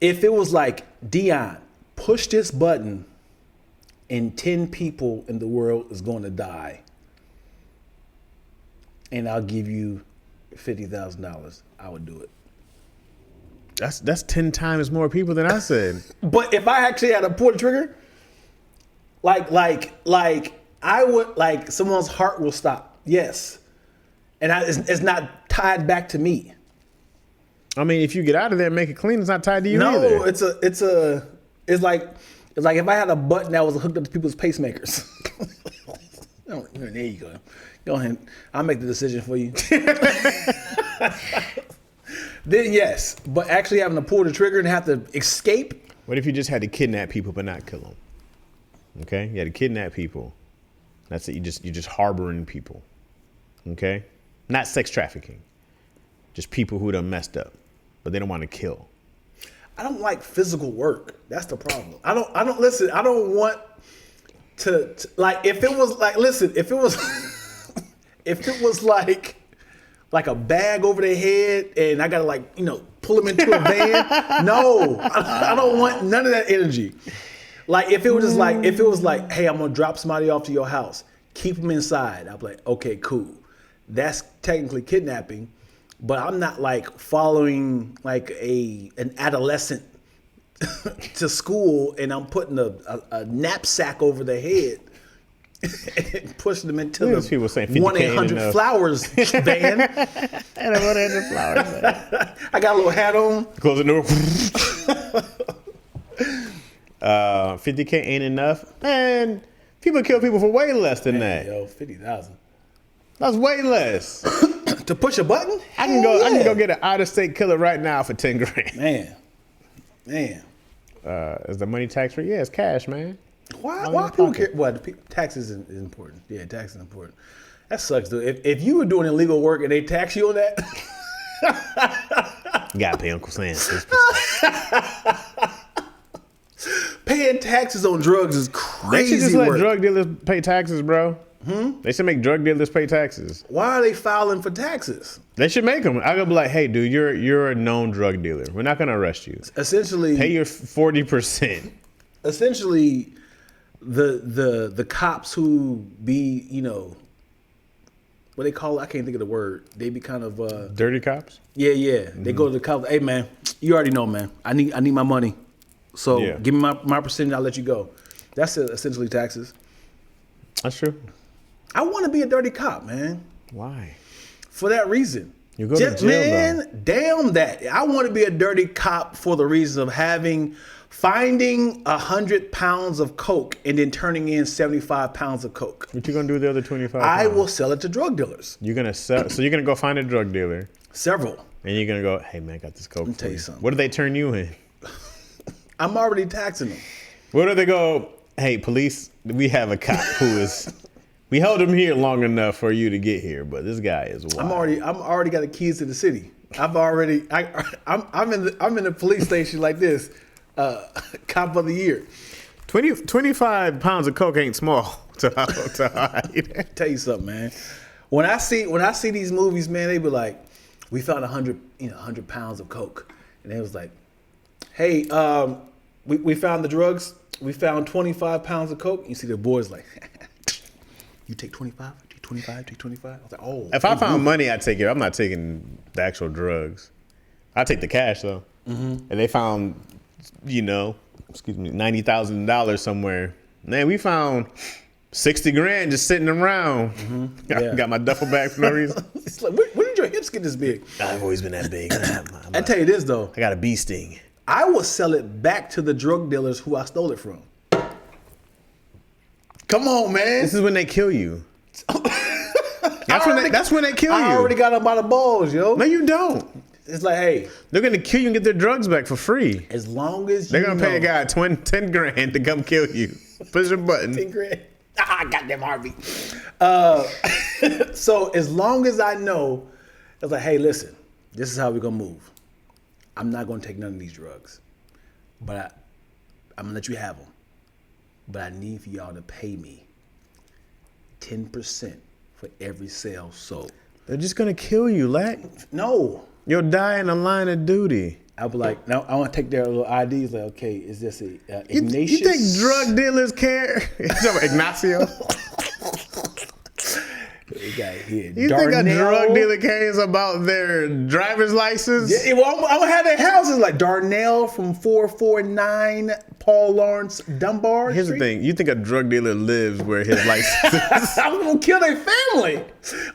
if it was like, Dion, push this button and 10 people in the world is going to die, and I'll give you $50,000, I would do it. That's 10 times more people than I said. But if I actually had to pull the trigger, like I would, like, someone's heart will stop. Yes. And it's not tied back to me. I mean, if you get out of there and make it clean, it's not tied to you either. No, it's like if I had a button that was hooked up to people's pacemakers. Oh, there you go. Go ahead. I'll make the decision for you. Then yes, but actually having to pull the trigger and have to escape. What if you just had to kidnap people but not kill them? Okay, you had to kidnap people. That's it. You're just harboring people. Okay, not sex trafficking. Just people who done messed up, but they don't want to kill. I don't like physical work. That's the problem. I don't listen. I don't want to like, if it was like, listen, if it was like a bag over their head and I gotta, like, pull them into a van. No, I don't want none of that energy. Like, if it was like, hey, I'm gonna drop somebody off to your house, keep them inside. I'd be like, okay, cool. That's technically kidnapping, but I'm not like following like an adolescent to school and I'm putting a knapsack over their head and pushing them into the people saying 1-800 Flowers van. And a 1-800 Flowers van. I got a little hat on. Close the door. 50K ain't enough. Man, people kill people for way less than that. Yo, 50,000. That's way less. To push a button? I can go get an out-of-state killer right now for 10 grand. Man. Is the money tax free? Yeah, it's cash, man. Why people care? Well, taxes is important. Yeah, tax is important. That sucks, dude. If you were doing illegal work and they tax you on that, you gotta pay Uncle Sam 6%. Paying taxes on drugs is They crazy should just let work. drug dealers pay taxes, bro. They should make drug dealers pay taxes. Why are they filing for taxes? They should make them. I gotta be like, hey, dude, you're a known drug dealer. We're not gonna arrest you. Essentially, Pay your 40%. essentially, the cops who be, what they call it, I can't think of the word. They be kind of Dirty cops. yeah. They go to the cops. Hey man, you already know, man. I need my money. So Yeah. give me my percentage. I'll let you go. That's essentially taxes. That's true. I want to be a dirty cop, man. Why? For that reason. You go to jail, man, damn that. I want to be a dirty cop for the reason of finding 100 pounds of coke and then turning in 75 pounds of coke. What you gonna do with the other 25? I pounds? will sell it to drug dealers. You're gonna sell. So you're gonna go find a drug dealer, Several. and you're gonna go, hey man, I got this coke. tell for you something. What do they turn you in? I'm already taxing them. What do they go? Hey, police, we have a cop who is. We held him here long enough for you to get here, but this guy is wild. I'm already got the keys to the city. I'm in the police station like this. Cop of the year. 25 pounds of coke ain't small to hide. Tell you something, man. When I see these movies, man, they be like, we found 100 pounds of coke, and they was like, hey, we found the drugs. We found 25 pounds of coke. You see the boys like, you take 25, take 25, take 25. I was like, oh. If I found money, I'd take it. I'm not taking the actual drugs. I take the cash though. And they found, $90,000 somewhere. Man, we found 60 grand just sitting around. Yeah. Got my duffel bag for no reason. It's like, when did your hips get this big? I've always been that big. I tell you this though, I got a bee sting. I will sell it back to the drug dealers who I stole it from. Come on, man. This is when they kill you. That's when they kill you. I already got them by the balls, yo. No, you don't. It's like, hey, They're gonna kill you and get their drugs back for free. as long as They're gonna pay a guy 10 grand to come kill you. Push a button. 10 grand. Goddamn Harvey. So as long as I know, it's like, hey, listen, this is how we're gonna move. I'm not gonna take none of these drugs, but I'm gonna let you have them. But I need for y'all to pay me 10% for every sale sold. They're just gonna kill you, Lack. No. You'll die in the line of duty. I'll be like, now I want to take their little IDs. Like, okay, is this a You Ignatius? think drug dealers care? Ignacio? We got here. You think a drug dealer cares about their driver's license? Yeah, well, I'm gonna have their houses like Darnell from 449 Paul Lawrence Dunbar. Here's Street. the thing. You think a drug dealer lives where his license is? I'm gonna kill their family.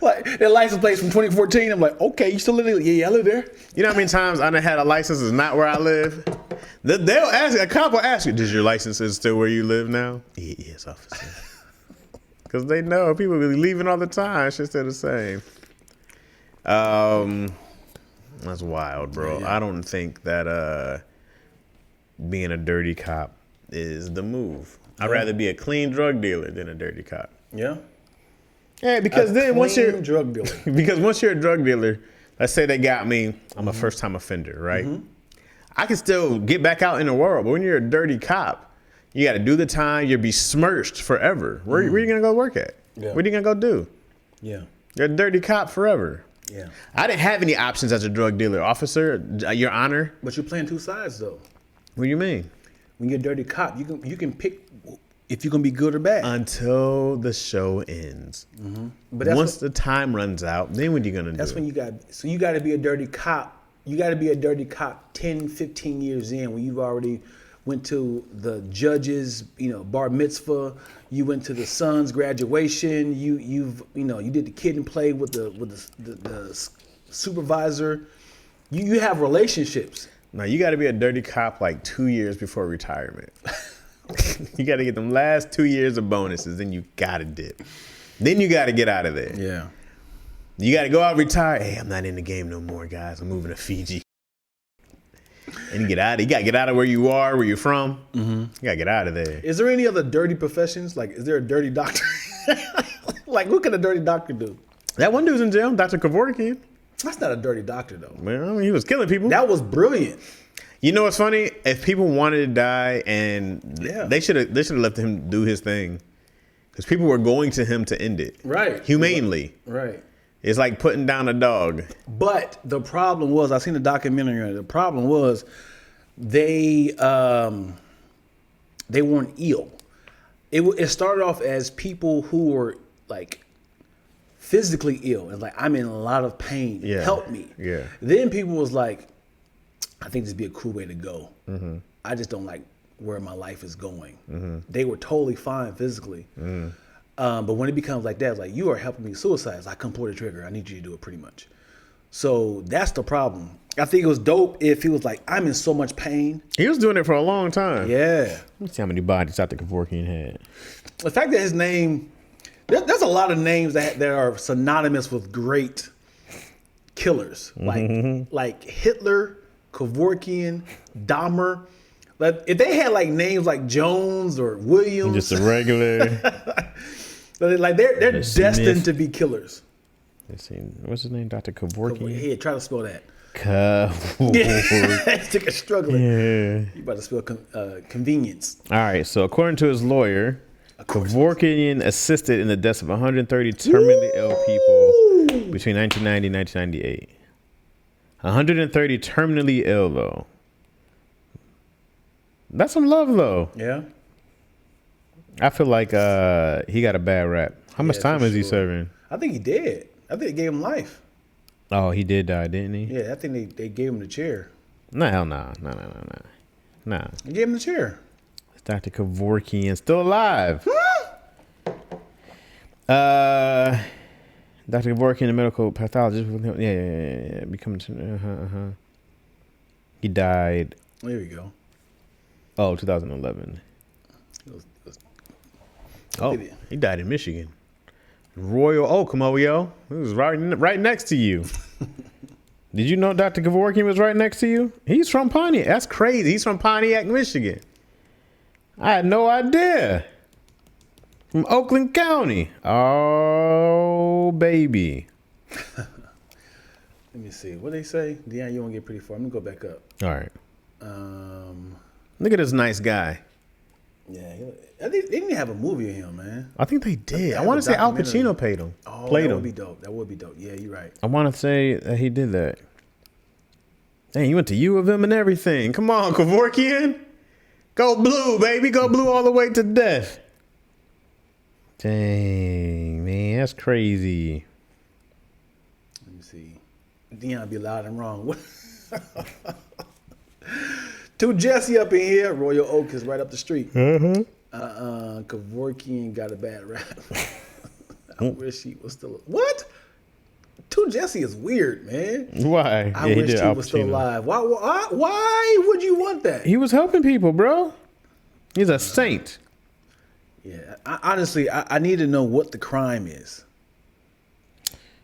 Like their license plates from 2014. I'm like, okay, you still live there? Yeah, I live there. You know how many times I done had a license is not where I live? They'll ask you, a cop will ask you, does your license is still where you live now? Yes, officer. Because they know people be leaving all the time. It's just still the same. That's wild, bro. Yeah. I don't think that being a dirty cop is the move. I'd rather be a clean drug dealer than a dirty cop. Yeah. Yeah, because then once you're drug dealer, once you're a drug dealer, let's say they got me, I'm a first time offender, right? I can still get back out in the world, but when you're a dirty cop, you got to do the time. You'll be smirched forever. Where are you gonna go work at? Yeah. What are you gonna go do? yeah, You're a dirty cop forever. yeah. I didn't have any options as a drug dealer, officer. Your Honor. But you're playing two sides though. What do you mean? When you're a dirty cop, you can pick if you're gonna be good or bad. Until the show ends. But that's Once the time runs out, then what are you gonna do? That's when you got to be a dirty cop. You got to be a dirty cop 10, 15 years in when you've already went to the judge's, bar mitzvah. You went to the son's graduation. You did the kid and play with the supervisor. You have relationships. Now you got to be a dirty cop like 2 years before retirement. You got to get them last 2 years of bonuses, then you got to dip. Then you got to get out of there. Yeah. You got to go out, retire. Hey, I'm not in the game no more, guys. I'm moving to Fiji. And you get out. You got to get out of where you are, where you're from. You got to get out of there. Is there any other dirty professions? Like, is there a dirty doctor? Like, what can a dirty doctor do? That one dude's in jail, Dr. Kevorkian. That's not a dirty doctor though. Well, I mean, he was killing people. That was brilliant. You know what's funny? If people wanted to die, and they should have left him do his thing, because people were going to him to end it, right? Humanely, right. It's like putting down a dog. But the problem was, I seen the documentary on it. The problem was they weren't ill. It started off as people who were like physically ill and like, I'm in a lot of pain. Yeah. Help me. Yeah. Then people was like, I think this would be a cool way to go. Mm-hmm. I just don't like where my life is going. Mm-hmm. They were totally fine physically. Mm-hmm. But when it becomes like that, it's like, you are helping me suicide. It's like, come pull the trigger. I need you to do it pretty much. So that's the problem. I think it was dope if he was like, I'm in so much pain. He was doing it for a long time. Yeah. Let me see how many bodies Dr. Kevorkian had. The fact that his name, there's a lot of names that are synonymous with great killers. Like Hitler, Kevorkian, Dahmer. Like, if they had like names like Jones or Williams. Just a regular. Like they're destined to be killers. Let's see. What's his name? Dr. Kevorkian? Yeah, try to spell that. Kevorkian. Took a struggling. Yeah. You about to spell convenience. All right. So according to his lawyer, Kevorkian assisted in the deaths of 130 terminally ill people between 1990 and 1998. 130 terminally ill, though. That's some love, though. Yeah. I feel like he got a bad rap. How much time is he serving? I think he did. I think they gave him life. Oh, he did die, didn't he? Yeah, I think they gave him the chair. No, hell no. Nah. They gave him the chair. Dr. Kevorkian still alive. Dr. Kevorkian, a medical pathologist. Yeah. Becoming. He died. There we go. Oh, 2011. Oh, he died in Michigan. Royal Oak, yo. It was right next to you. Did you know Dr. Kevorkian was right next to you? He's from Pontiac. That's crazy. He's from Pontiac, Michigan. I had no idea. From Oakland County. Oh, baby. Let me see. What they say? Deanna, you want to get pretty far. I'm going to go back up. All right. Look at this nice guy. Yeah. They didn't have a movie of him, man. I think they did. I want to say Al Pacino played him. That would be dope. That would be dope. Yeah, you're right. I want to say that he did that. Dang, you went to U of M and everything. Come on, Kevorkian. Go blue, baby. Go blue all the way to death. Dang, man. That's crazy. Let me see. Dion be loud and wrong. To Jesse up in here. Royal Oak is right up the street. Mm-hmm. Kevorkian got a bad rap. I wish he was still. What? To Jesse is weird, man. Why? I wish he was still alive. Why would you want that? He was helping people, bro. He's a saint. Yeah. Honestly, I need to know what the crime is.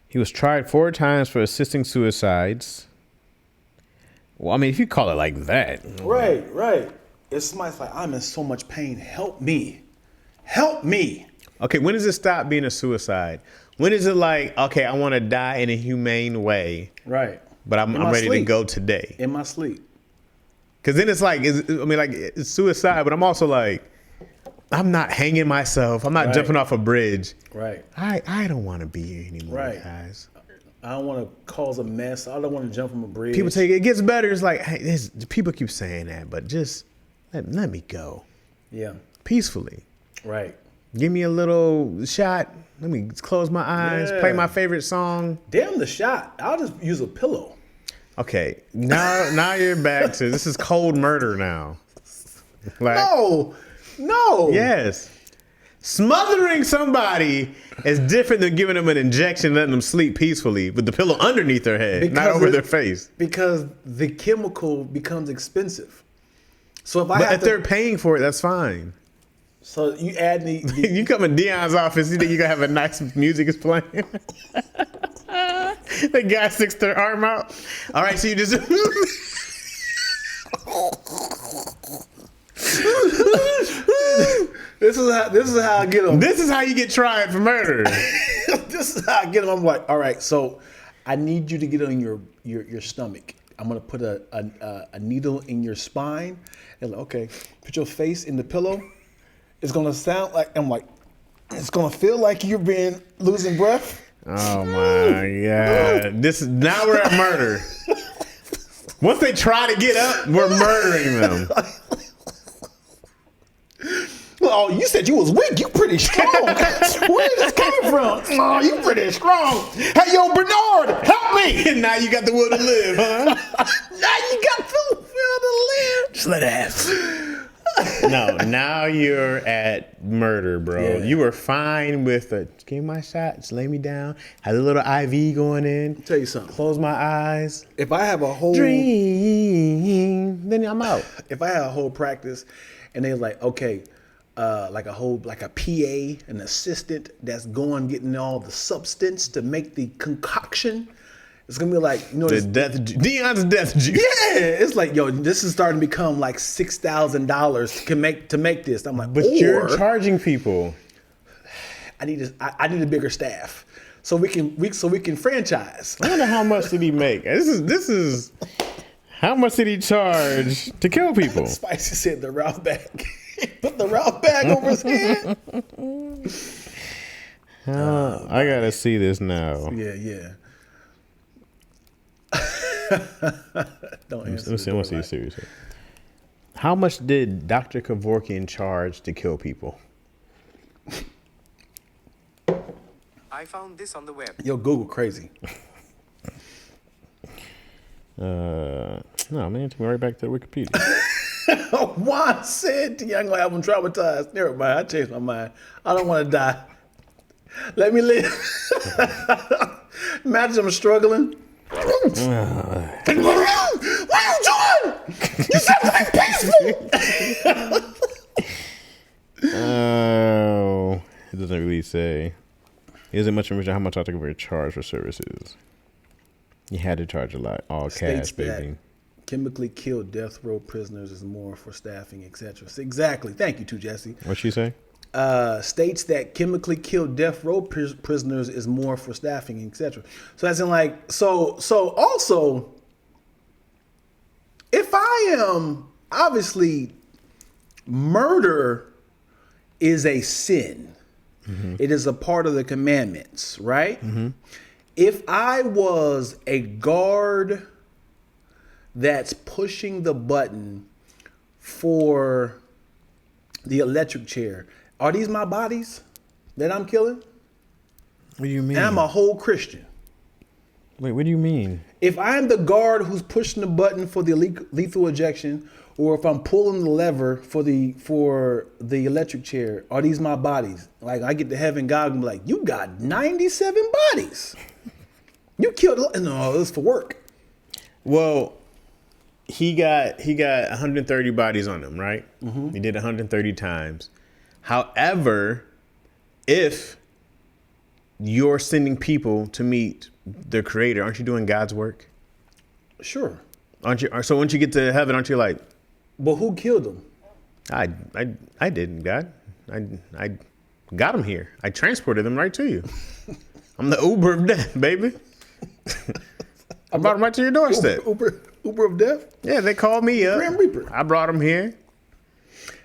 He was tried 4 times for assisting suicides. Well, I mean, if you call it like that. Right. It's somebody's like, I'm in so much pain. Help me. Help me. Okay, when does it stop being a suicide? When is it like, okay, I want to die in a humane way. Right. But I'm ready to go today. In my sleep. Because then it's like, it's suicide, but I'm also like, I'm not hanging myself. I'm not jumping off a bridge. Right. I don't want to be here anymore, guys. I don't want to cause a mess. I don't want to jump from a bridge. People say it gets better. It's like, hey, people keep saying that, but just let me go. Yeah. Peacefully. Right. Give me a little shot. Let me close my eyes, play my favorite song. Damn the shot. I'll just use a pillow. Okay. Now you're back to, this is cold murder now. Like, No. Yes. Smothering somebody is different than giving them an injection, letting them sleep peacefully with the pillow underneath their head, not over their face. Because the chemical becomes expensive. So if they're paying for it, that's fine. So you add the you come in Dion's office, you think you're gonna have a nice music is playing. The guy sticks their arm out. All right, so you just This is how I get them. This is how you get tried for murder. This is how I get them. I'm like, all right, so I need you to get on your stomach. I'm gonna put a needle in your spine. And like, okay, put your face in the pillow. It's gonna sound like it's gonna feel like you're losing breath. Oh my God! Now we're at murder. Once they try to get up, we're murdering them. Oh, you said you was weak. You pretty strong. Where is this coming from? Oh, you pretty strong. Hey, yo, Bernard, help me. And now you got the will to live, huh? Now you got the will to live. Just let it happen. No, now you're at murder, bro. Yeah. You were fine with give me my shot, just lay me down. Had a little IV going in. Tell you something. Close my eyes. If I have a whole Dream, then I'm out. if I had a whole practice, and they're like, okay, like a PA, an assistant that's getting all the substance to make the concoction. It's gonna be like, you know, Dion's death juice. Yeah, it's like, yo, this is starting to become like $6,000 to make this. I'm like, But you're charging people. I need a bigger staff so we can franchise. I wonder how much did he make? This is how much did he charge to kill people? Spicy said the Ralph bag. Put the Ralph bag over his head. I gotta see this now. Yeah. Don't answer. Let me see seriously. How much did Dr. Kevorkian charge to kill people? I found this on the web. Yo, Google crazy. No, man, take me right back to Wikipedia. Juan said to Young Album traumatized. Never mind, I changed my mind. I don't want to die. Let me live. Imagine I'm struggling. What are you doing? You said something peaceful. Oh, it doesn't really say. It isn't much information how much I took over charge for services. You had to charge a lot. All cash, baby. Chemically killed death row prisoners is more for staffing, etc. Exactly. Thank you, too, Jesse. What'd she say? States that chemically killed death row prisoners is more for staffing, etc. So that's in like, so also, if I am, obviously, murder is a sin. Mm-hmm. It is a part of the commandments, right? Mm-hmm. If I was a guard that's pushing the button for the electric chair, are these my bodies that I'm killing? What do you mean? And I'm a whole Christian. Wait, what do you mean? If I'm the guard who's pushing the button for the lethal ejection, or if I'm pulling the lever for the electric chair, are these my bodies? Like, I get to heaven, God will be like, you got 97 bodies. You killed, no, it was for work. Well, he got 130 bodies on him, right? Mm-hmm. He did 130 times. However, if you're sending people to meet the Creator, aren't you doing God's work? Sure. Aren't you? So once you get to heaven, aren't you like? But who killed them? I didn't, God. I got them here. I transported them right to you. I'm the Uber of death, baby. I brought them right to your doorstep. Uber of death? Yeah, they called me up. Grim Reaper. I brought them here.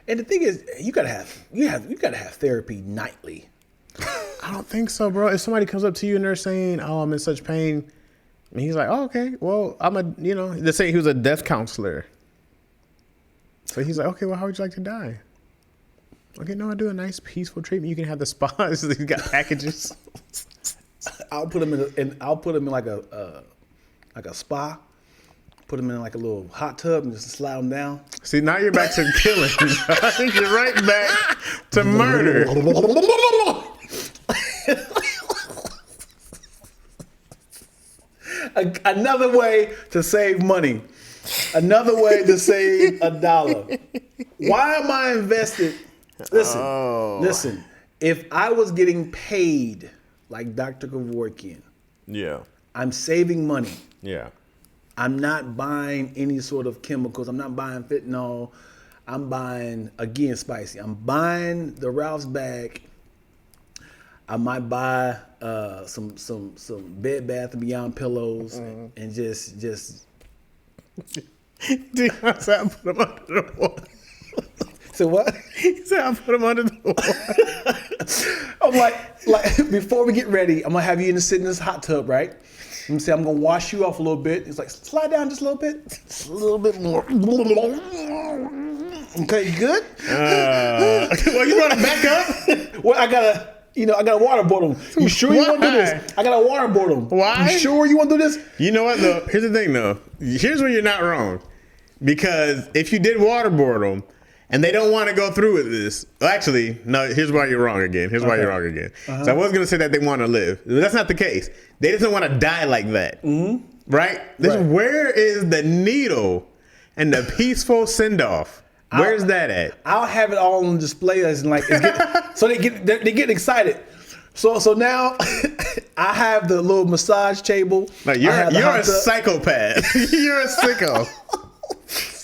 And the thing is, you gotta have therapy nightly. I don't think so, bro. If somebody comes up to you and they're saying, "Oh, I'm in such pain," and he's like, "Oh, okay. Well, they say he was a death counselor." So he's like, "Okay, well, how would you like to die?" Okay, no, I do a nice peaceful treatment. You can have the spas. He's got packages. I'll put him in like a spa. Put him in like a little hot tub and just slide him down. See, now you're back to killing. You're right back to murder. Another way to save money. Another way to save $1. Why am I invested? Listen. If I was getting paid like Dr. Kevorkian, Yeah. I'm saving money. Yeah. I'm not buying any sort of chemicals. I'm not buying fentanyl. I'm buying, again, spicy. I'm buying the Ralph's bag. I might buy some Bed Bath & Beyond pillows and just Dion said I put him under the water. So what? He said I put him under the water. I'm like before we get ready, I'm gonna have you sit in this hot tub, right? I'm gonna say I'm gonna wash you off a little bit. It's like slide down just a little bit, just a little bit more. Okay, you good? Well, you want to back up? Well, I gotta waterboard him. You sure you want to do this? I gotta waterboard him. Why? You sure you want to do this? You know what though? Here's the thing though. Here's where you're not wrong, because if you did waterboard them and they don't want to go through with this, well, actually, no. Here's why you're wrong again. Here's why you're wrong again. So I was gonna say that they want to live. That's not the case. They just don't want to die like that, right? Where is the needle and the peaceful send off? Where's that at? I'll have it all on display as like so they get excited. So now I have the little massage table. Like you're a psychopath. You're a sicko.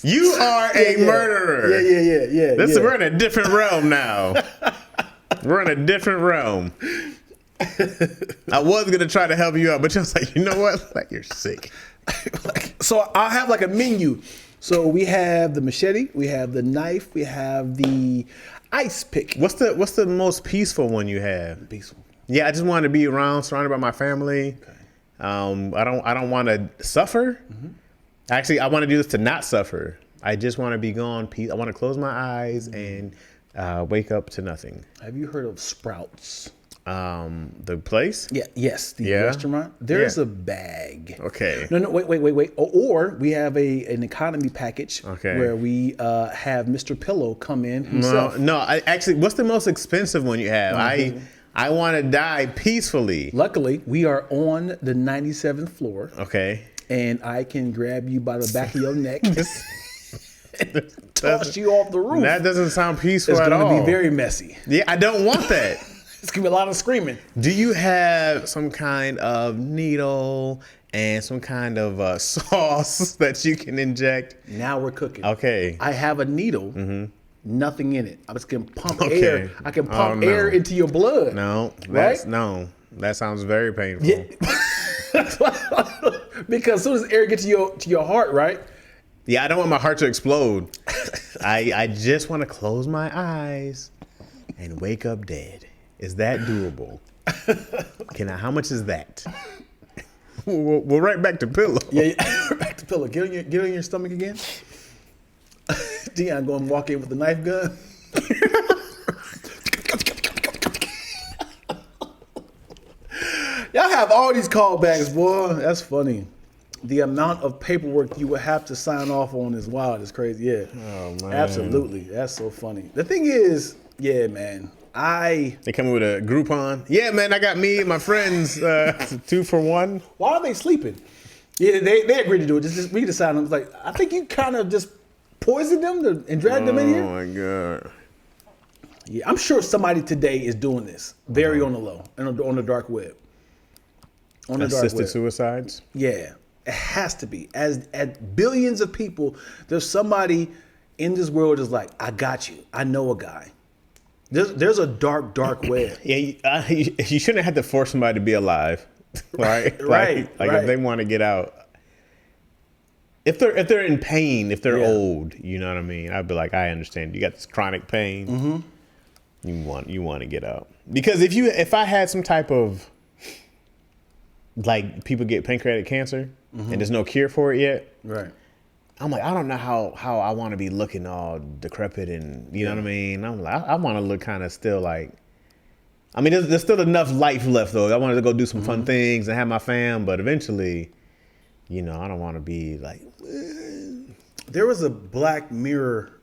You are a murderer. Yeah. We're in a different realm now. We're in a different realm. I was gonna try to help you out, but you're like, you know what? Like you're sick. So I'll have like a menu. So we have the machete, we have the knife, we have the ice pick. What's the most peaceful one you have? Peaceful. Yeah, I just want to be around, surrounded by my family. Okay. I don't want to suffer. Actually, I want to do this to not suffer. I just want to be gone. I want to close my eyes and wake up to nothing. Have you heard of Sprouts? The place? Yes, the restaurant. There's a bag. Okay. No, wait. Or we have an economy package where we have Mr. Pillow come in himself. No, actually, what's the most expensive one you have? I want to die peacefully. Luckily, we are on the 97th floor. Okay. And I can grab you by the back of your neck. Toss you off the roof. That doesn't sound peaceful at all. It's going to be very messy. Yeah, I don't want that. It's going to be a lot of screaming. Do you have some kind of needle and some kind of sauce that you can inject? Now we're cooking. Okay. I have a needle, nothing in it. I just can pump air. I can pump air into your blood. No, right? No, that sounds very painful. Yeah. Because as soon as air gets to your heart, right? Yeah, I don't want my heart to explode. I just want to close my eyes and wake up dead. Is that doable? How much is that? We're right back to pillow. Yeah, back to pillow. Get on your stomach again. Dion going to walk in with the knife gun. Y'all have all these callbacks, boy. That's funny. The amount of paperwork you would have to sign off on is wild. It's crazy. Yeah. Oh, man. Absolutely. That's so funny. The thing is, yeah, man. They come in with a Groupon. Yeah, man, I got me and my friends 2 for 1. Why are they sleeping? Yeah, they agreed to do it. Just we decided. I was like, I think you kind of just poisoned them and dragged them in here. Oh my god. Yeah, I'm sure somebody today is doing this very on the low and on the dark web. On the dark web. Assisted suicides. Yeah, it has to be. As billions of people, there's somebody in this world is like, I got you. I know a guy. There's a dark web. Yeah, you shouldn't have to force somebody to be alive, right? Right. If they want to get out, if they're in pain, if they're old, you know what I mean. I'd be like, I understand. You got this chronic pain. You want to get out, because if I had some type of, like, people get pancreatic cancer and there's no cure for it yet, right? I'm like, I don't know how I want to be looking all decrepit and, you know what I mean? I'm like, I want to look kind of still like, I mean, there's still enough life left, though. I wanted to go do some fun things and have my fam, but eventually, I don't want to be like. There was a Black Mirror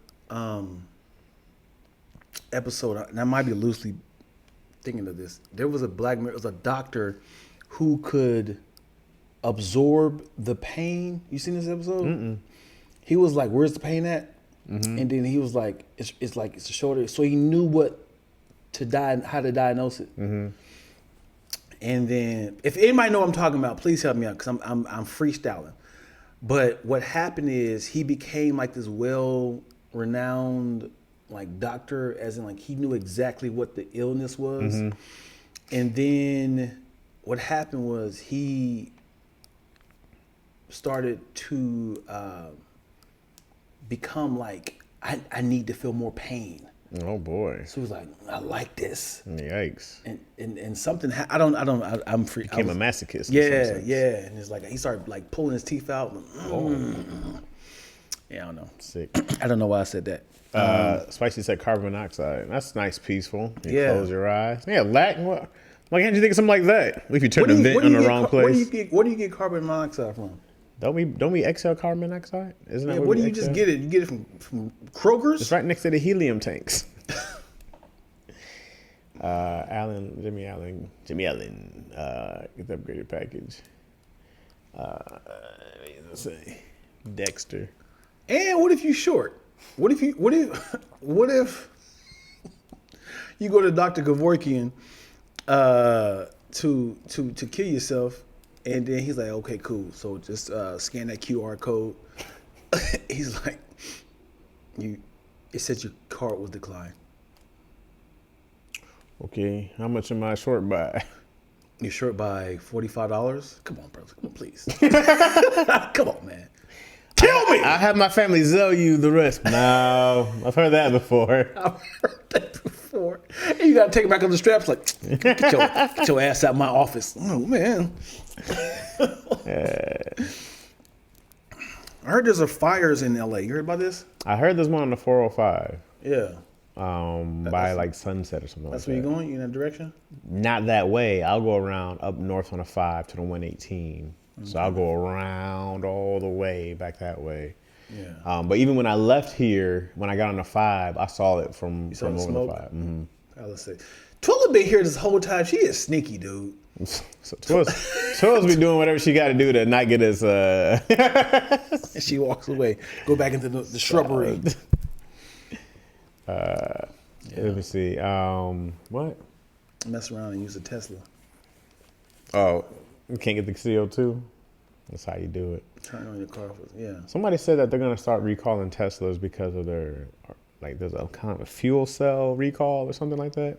episode, and I might be loosely thinking of this. There was a Black Mirror, it was a doctor who could absorb the pain. You seen this episode? Mm-mm. He was like, "Where's the pain at?" And then he was like, "It's like it's a shoulder." So he knew how to diagnose it. And then, if anybody know what I'm talking about, please help me out, because I'm freestyling. But what happened is he became like this well-renowned like doctor, as in like he knew exactly what the illness was. And then what happened was he started to become like, I need to feel more pain. Oh boy. So he was like, I like this. Yikes. And something, I'm free. Became a masochist. Yeah, yeah. And it's like, he started like pulling his teeth out. Yeah, I don't know. Sick. I don't know why I said that. Spicy said carbon monoxide. That's nice, peaceful. You Yeah. close your eyes. Yeah, what? Why can't you think of something like that? If you turn the vent on the wrong place. Where do you get carbon monoxide from? Don't we exhale carbon monoxide? Isn't that Where do we you just exhale? get it? You get it from Kroger's? It's right next to the helium tanks. Jimmy Allen, get the upgraded package. Let's say Dexter. And what if you short? What if you go to Dr. Kevorkian to kill yourself, and then he's like, okay, cool. So just scan that QR code. He's like, it says your card was declined. Okay, how much am I short by? You're short by $45. Come on, brother. Come on, please. Come on, man. Kill me. I have my family sell you the rest. No, I've heard that before. I've heard that before. And you gotta take it back on the straps, like, get your ass out of my office. Oh man. I heard there's fires in LA. You heard about this? I heard there's one on the 405. Yeah. By like Sunset or something like that. That's where you're going? You in that direction? Not that way. I'll go around up north on the 5 to the 118. So I'll go around all the way back that way. Yeah. But even when I left here, when I got on the 5, I saw it from saw the over smoke? the 5. Mm-hmm. Let's see. Twilla been here this whole time. She is sneaky, dude. So Twil's be doing whatever she got to do to not get us. And she walks away. Go back into the shrubbery. Let me see. What? Mess around and use a Tesla. Oh, you can't get the CO2? That's how you do it. Turn on your car. Yeah. Somebody said that they're going to start recalling Teslas because of their, like, there's a kind of a fuel cell recall or something like that.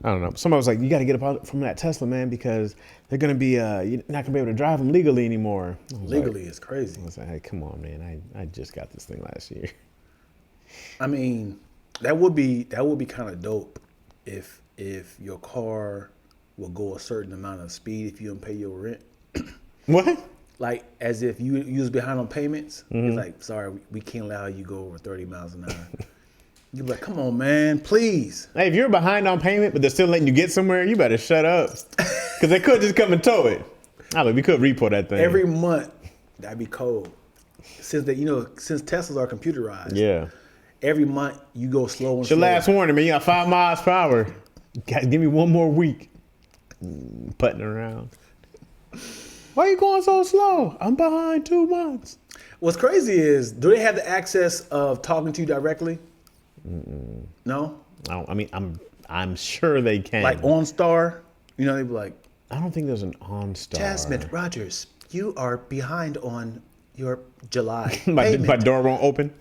I don't know. Somebody was like, you got to get up from that Tesla, man, because they're going to be, you're not going to be able to drive them legally anymore. Legally is crazy. I was like, hey, come on, man. I just got this thing last year. I mean, that would be kind of dope if your car will go a certain amount of speed if you don't pay your rent. What? Like, as if you was behind on payments. It's like, sorry, we can't allow you to go over 30 miles an hour. You're like, come on, man, please. Hey, if you're behind on payment, but they're still letting you get somewhere, you better shut up. Because they could just come and tow it. We could repo that thing. Every month, that'd be cold. Since Teslas are computerized. Yeah. Every month, you go slow and It's your slow. last warning, man. You got 5 miles per hour. Guys, give me one more week. Putting around. Why are you going so slow? I'm behind 2 months. What's crazy is, do they have the access of talking to you directly? No? I'm sure they can. Like OnStar? You know, they'd be like, I don't think there's an OnStar. Jasmine Rogers, you are behind on your July my payment. door won't open.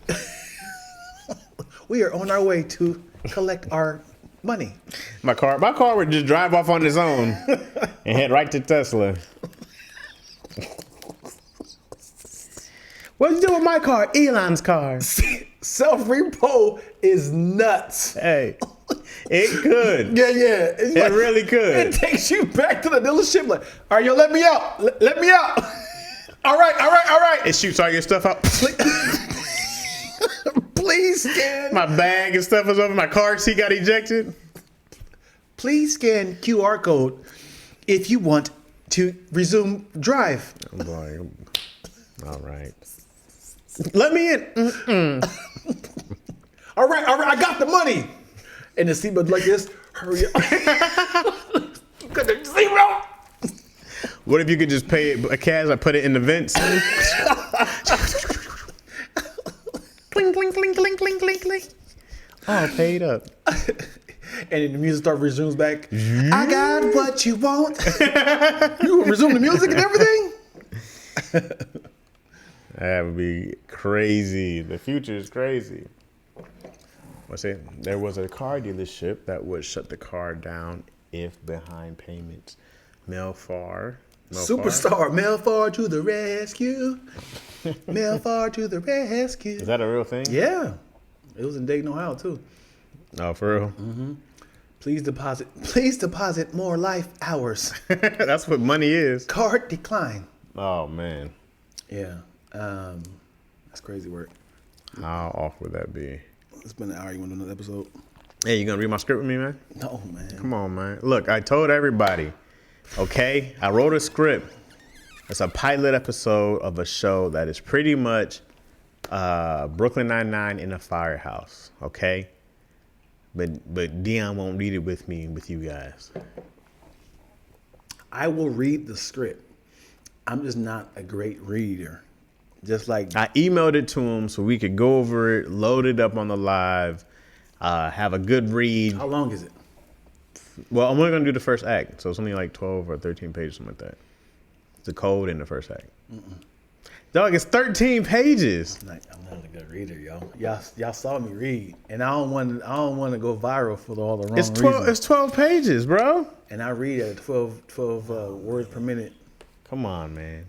We are on our way to collect our money. My car would just drive off on its own and head right to Tesla. What'd you do with my car? Elon's car. Self-repo is nuts. Hey, it could. Yeah. It really could. It takes you back to the dealership like, all right, yo, let me out. Let me out. All right. It shoots all your stuff out. Please scan. My bag and stuff was over. My car seat got ejected. Please scan QR code if you want to resume drive. I'm like, all right. Let me in. All right, I got the money. And the seatbelt like this. Hurry up. Got the seatbelt. What if you could just pay it a cash? I put it in the vents. Cling, cling, cling, cling, cling, cling, cling. Oh, paid up. And then the music resumes back. I got what you want. You resume the music and everything? That would be crazy. The future is crazy. What's it? There was a car dealership that would shut the car down if behind payments. Mail far. Superstar Mel Farr to the rescue. Mel Farr to the rescue. Is that a real thing? Yeah. It was in Dayton, Ohio, too. Oh, for real? Mm-hmm. Please deposit more life hours. That's what money is. Card decline. Oh, man. Yeah. That's crazy work. How off would that be? It's been an hour. You want to do another episode? Hey, you gonna read my script with me, man? No, man. Come on, man. Look, I told everybody, okay? I wrote a script. It's a pilot episode of a show that is pretty much Brooklyn Nine-Nine in a firehouse, okay? But Dion won't read it with me and with you guys. I will read the script. I'm just not a great reader. Just like I emailed it to him so we could go over it, load it up on the live, have a good read. How long is it? Well, I'm only going to do the first act, so it's only like 12 or 13 pages, something like that. It's the code in the first act. Dog, it's 13 pages. I'm not a good reader, yo. Y'all saw me read, and I don't want to go viral for all the wrong reasons. It's 12 pages, bro. And I read at 12 words per minute. Come on, man.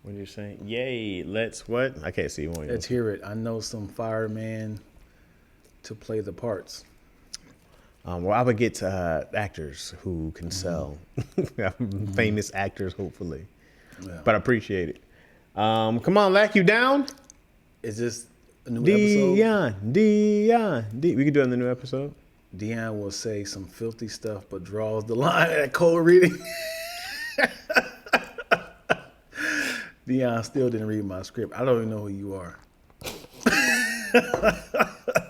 What are you saying? Yay, let's what? I can't see one. Let's hear it. I know some fireman to play the parts. Well, I would get actors who can sell. Famous actors, hopefully. Yeah. But I appreciate it. Come on, Lack, you down? Is this a new episode? Dion. We could do it in the new episode. Dion will say some filthy stuff, but draws the line at cold reading. Dion still didn't read my script. I don't even know who you are.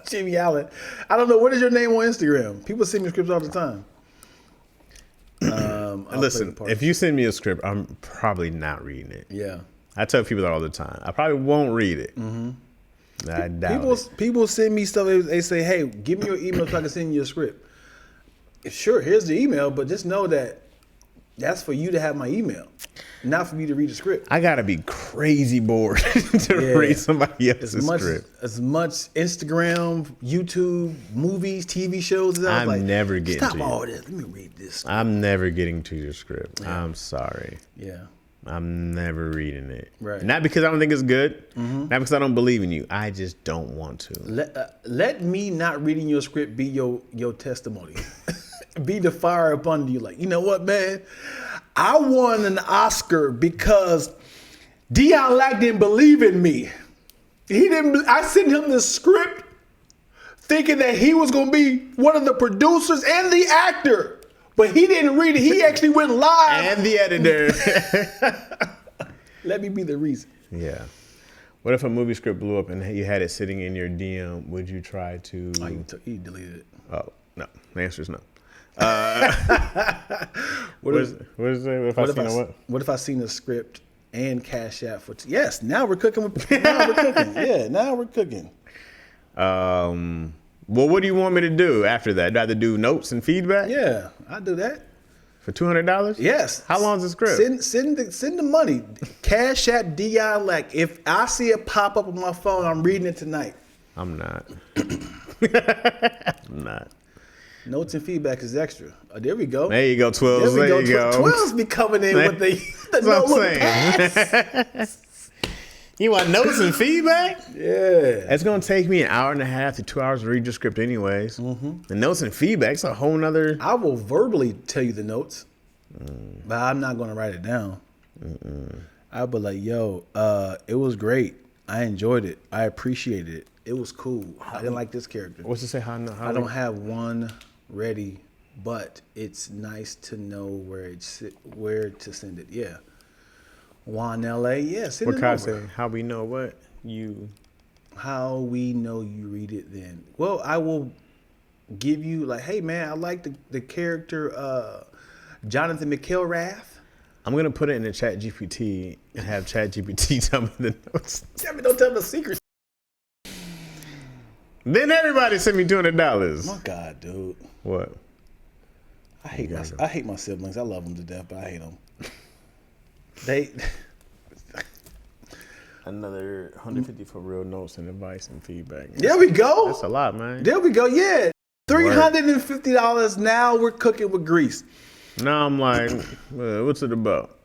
Jimmy Allen. I don't know. What is your name on Instagram? People send me scripts all the time. Listen, if you send me a script, I'm probably not reading it. Yeah. I tell people that all the time. I probably won't read it. Mm-hmm. I doubt it. People send me stuff. They say, hey, give me your email so I can send you a script. Sure, here's the email, but just know that that's for you to have my email, not for me to read the script. I gotta be crazy bored to read somebody else's script. As much Instagram, YouTube, movies, TV shows as I'm never getting stop to all you. this. Let me read this. I'm never getting to your script. Yeah. I'm sorry. Yeah. I'm never reading it. Right. Not because I don't think it's good. Not because I don't believe in you. I just don't want to. Let me not reading your script be your testimony. Be the fire up under you. Like, you know what, man? I won an Oscar because Dion Lack didn't believe in me. He didn't. I sent him the script thinking that he was going to be one of the producers and the actor. But he didn't read it. He actually went live. And the editor. Let me be the reason. Yeah. What if a movie script blew up and you had it sitting in your DM? Would you try to... He deleted it. Oh, no. The answer is no. What is it? What if I seen the script and Cash App for... Yes, now we're cooking. Yeah, now we're cooking. Well, what do you want me to do after that? Do I have to do notes and feedback? Yeah, I'll do that. For $200? Yes. How long is the script? Send the money. Cash App Dion Lack. If I see it pop up on my phone, I'm reading it tonight. I'm not. I'm not. Notes and feedback is extra. Oh, there we go. There you go, 12s. There you go. 12s be coming in with the notebook. You want notes and feedback? Yeah. It's going to take me an hour and a half to 2 hours to read your script anyways. The notes and feedback's a whole nother... I will verbally tell you the notes, but I'm not going to write it down. I'll be like, yo, it was great. I enjoyed it. I appreciated it. It was cool. I didn't like this character. What's it say? I don't have one ready, but it's nice to know where to send it. Yeah. Juan LA, yeah, send it over. Say, how we know what you... How we know you read it then. Well, I will give you like, hey man, I like the character Jonathan McElrath. I'm going to put it in the Chat GPT and have Chat GPT tell me the notes. Don't tell me the secrets. Then everybody send me $200. My God, dude. What? I hate my siblings. I love them to death, but I hate them. They another 150 for real notes and advice and feedback. There we go. That's a lot, man. There we go. Yeah, $350. Now we're cooking with grease. Now I'm like, what's it about?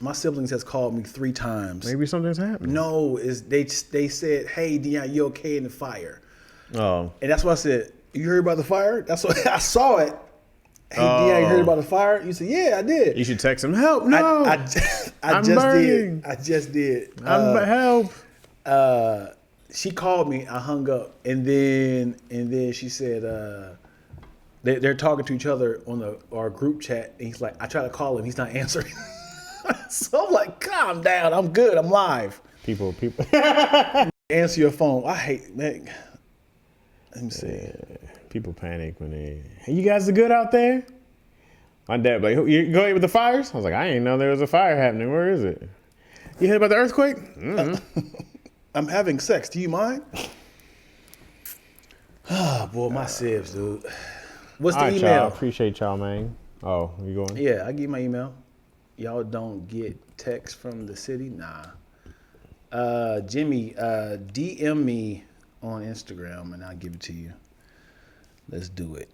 My siblings has called me 3 times. Maybe something's happening. No, they said, "Hey, Dion, you okay in the fire?" Oh. And that's what I said. You heard about the fire? That's what I saw it. Hey, Dion, you heard about the fire? You said, "Yeah, I did." You should text him. Help! No, I I'm just burning. did. I just did. Help! She called me. I hung up, and then she said they're talking to each other on our group chat. And he's like, I try to call him, he's not answering. So I'm like, calm down. I'm good. I'm live. People. Answer your phone. I hate, man. Let me see. People panic when they. Hey, you guys are good out there. My dad like, you go ahead with the fires. I was like, I didn't know there was a fire happening. Where is it? You heard about the earthquake? Mm-hmm. I'm having sex. Do you mind? Oh, boy, my sibs, dude. What's the email? Y'all. Appreciate y'all, man. Oh, you going? Yeah, I give you my email. Y'all don't get text from the city? Nah. Jimmy, DM me on Instagram and I'll give it to you. Let's do it.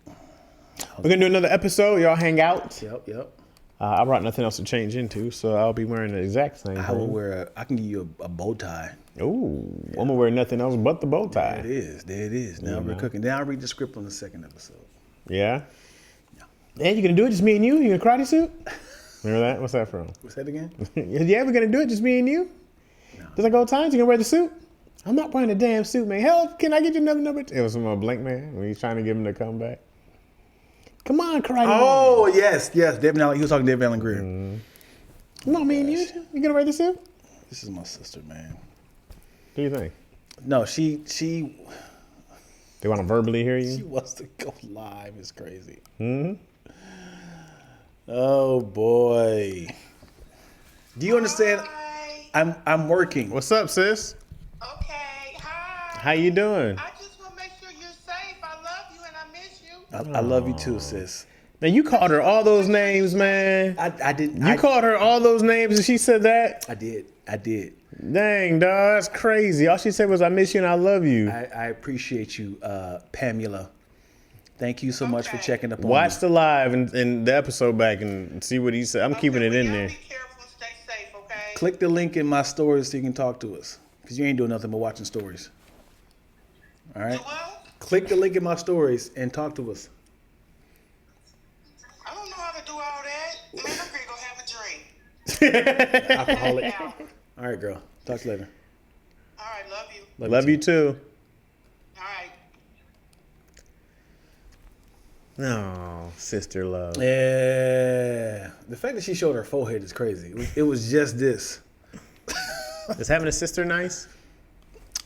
We're going to do another episode. Y'all hang out. Yep. I brought nothing else to change into, so I'll be wearing the exact same I will thing. wear I can give you a bow tie. Ooh, I'm going to wear nothing else but the bow tie. There it is. Now we're cooking. Now I'll read the script on the second episode. Yeah? And you going to do it just me and you? You in a karate suit? Remember that? What's that from? What's that again? Yeah, we're going to do it just me and you? No. Does I go times? You going to wear the suit? I'm not wearing a damn suit, man. Help, can I get you another number? It was from Blank Man when he's trying to get him to come back. Come on, karate man. Oh, yes. David Allen, he was talking to David Allen Greer. Come on, me and you. You going to wear the suit? This is my sister, man. What do you think? No, she They want to verbally hear you? She wants to go live. It's crazy. Mm-hmm. Oh boy. Do you understand? Hi. I'm working. What's up, sis? Okay. Hi. How you doing? I just want to make sure you're safe. I love you and I miss you. I love you too, sis. Man, you called her all those names, man. I didn't. You called her all those names and she said that? I did. Dang, dog, that's crazy. All she said was, I miss you and I love you. I appreciate you, Pamela. Thank you so much for checking up on me. Watch the live and the episode back and see what he said. I'm keeping it in there. Be careful and stay safe, okay? Click the link in my stories so you can talk to us. Because you ain't doing nothing but watching stories. All right? You will? Click the link in my stories and talk to us. I don't know how to do all that. Man, I'm gonna go have a drink. Alcoholic. All All right, girl. Talk to you later. right, love you. Love you too. All right. No, sister love. Yeah. The fact that she showed her forehead is crazy. It was just this. Is having a sister nice?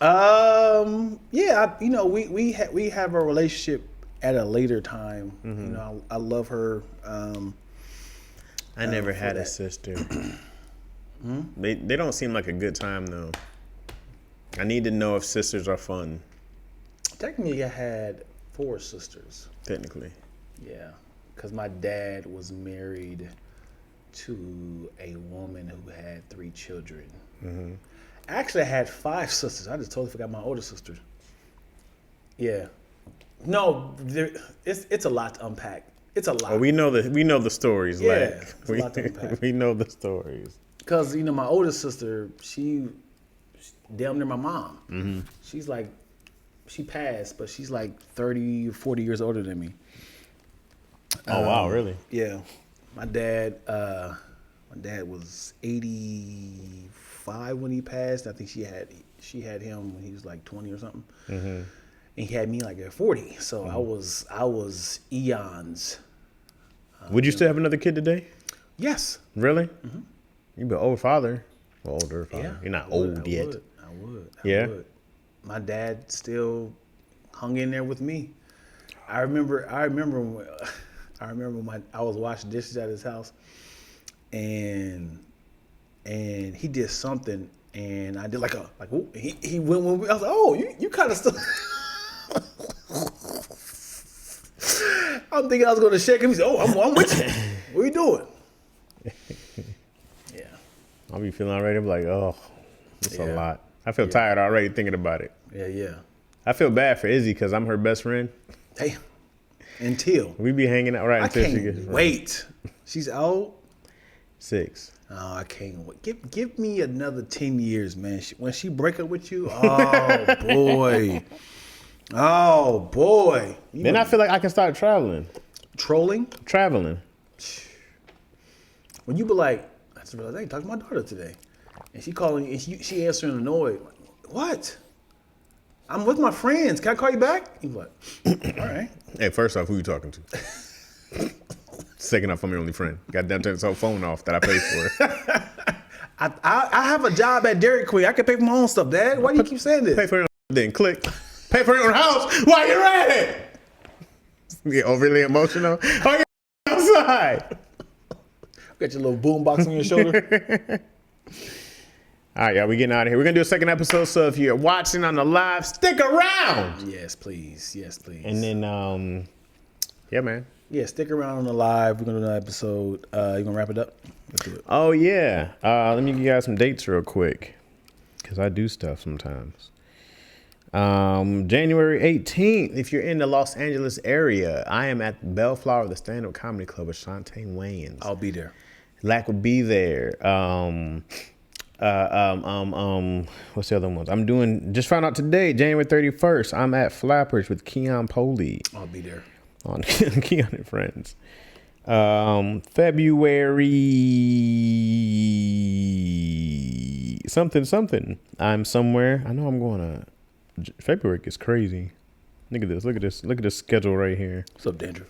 Yeah, we have a relationship at a later time. Mm-hmm. You know, I love her. I never had a that. sister. They don't seem like a good time though. I need to know if sisters are fun. Technically, I had 4 sisters. Technically. Yeah, because my dad was married to a woman who had 3 children. Mm-hmm. Actually, I had 5 sisters. I just totally forgot my older sister. Yeah. No, it's a lot to unpack. It's a lot. Oh, we know the stories. Yeah, like, it's a lot to unpack. we know the stories. Because, my older sister, she damn near my mom. Mm-hmm. She passed, but she's like 30 or 40 years older than me. Oh, wow, really? Yeah. My dad was 85 when he passed. I think she had him when he was like 20 or something. Mm-hmm. And he had me like at 40. So I was eons. Would you still have another kid today? Yes. Really? Mm-hmm. You be an older father. Older father. Yeah. You're not I would, old yet. I would. Yeah? My dad still hung in there with me. I remember when I was washing dishes at his house, and he did something, and I did like ooh, he went when I was like, oh, you kind of still. I'm thinking I was going to shake him. He said, oh, I'm with you. What are you doing? Yeah. I'll be feeling already. I'm like, oh, it's a Yeah. lot. I feel tired already thinking about it. Yeah. I feel bad for Izzy because I'm her best friend. Hey. Until. We be hanging out right I until she can't gets wait. She's out. 6. Oh, I can't wait. Give me another 10 years, man. When she break up with you, oh boy. Oh boy. Then I feel like I can start traveling. Trolling? Traveling. When you be like, I just realized I ain't talking to my daughter today. And she calling and she answering annoyed. What? I'm with my friends. Can I call you back? You be like, all right. Hey, first off, who you talking to? Second off, I'm your only friend. Goddamn, turn this whole phone off that I paid for. I have a job at Dairy Queen. I can pay for my own stuff, Dad. Why do you keep saying this? Pay for your own, then click. Pay for your own house while you're at it. You get overly emotional. Oh, you're outside. Got your little boom box on your shoulder. All right, y'all, we getting out of here. We're going to do a second episode, so if you're watching on the live, stick around. Yes, please. Yes, please. And then, yeah, man. Yeah, stick around on the live. We're going to do an episode. You going to wrap it up? Let's do it. Oh, yeah. Let me give you guys some dates real quick, because I do stuff sometimes. January 18th, if you're in the Los Angeles area, I am at Bellflower, the stand-up comedy club with Shantae Wayans. I'll be there. Lack will be there. What's the other ones? I'm doing, just found out today, January 31st, I'm at Flappers with Keon Poley. I'll be there. On Keon and Friends. February something. I'm somewhere. I know I'm going to. February gets crazy. Look at this. Look at this schedule right here. What's up, Dandruff?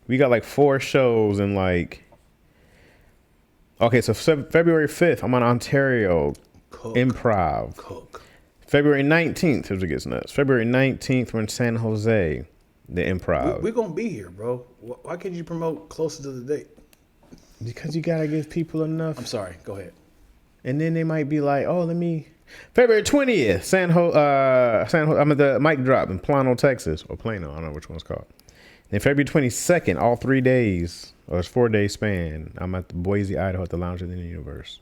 We got like 4 shows in like. Okay, so February 5th, I'm on Ontario Improv. February 19th, here's what gets nuts. February 19th, we're in San Jose. The Improv. We're going to be here, bro. Why can't you promote closer to the date? Because you got to give people enough. I'm sorry. Go ahead. And then they might be like, oh, let me. February 20th, San Jose, I'm at the Mic Drop in Plano, Texas. Or Plano, I don't know which one's called. Then February 22nd, all 3 days, or it's 4-day span, I'm at the Boise, Idaho at the Lounge at the End of the Universe.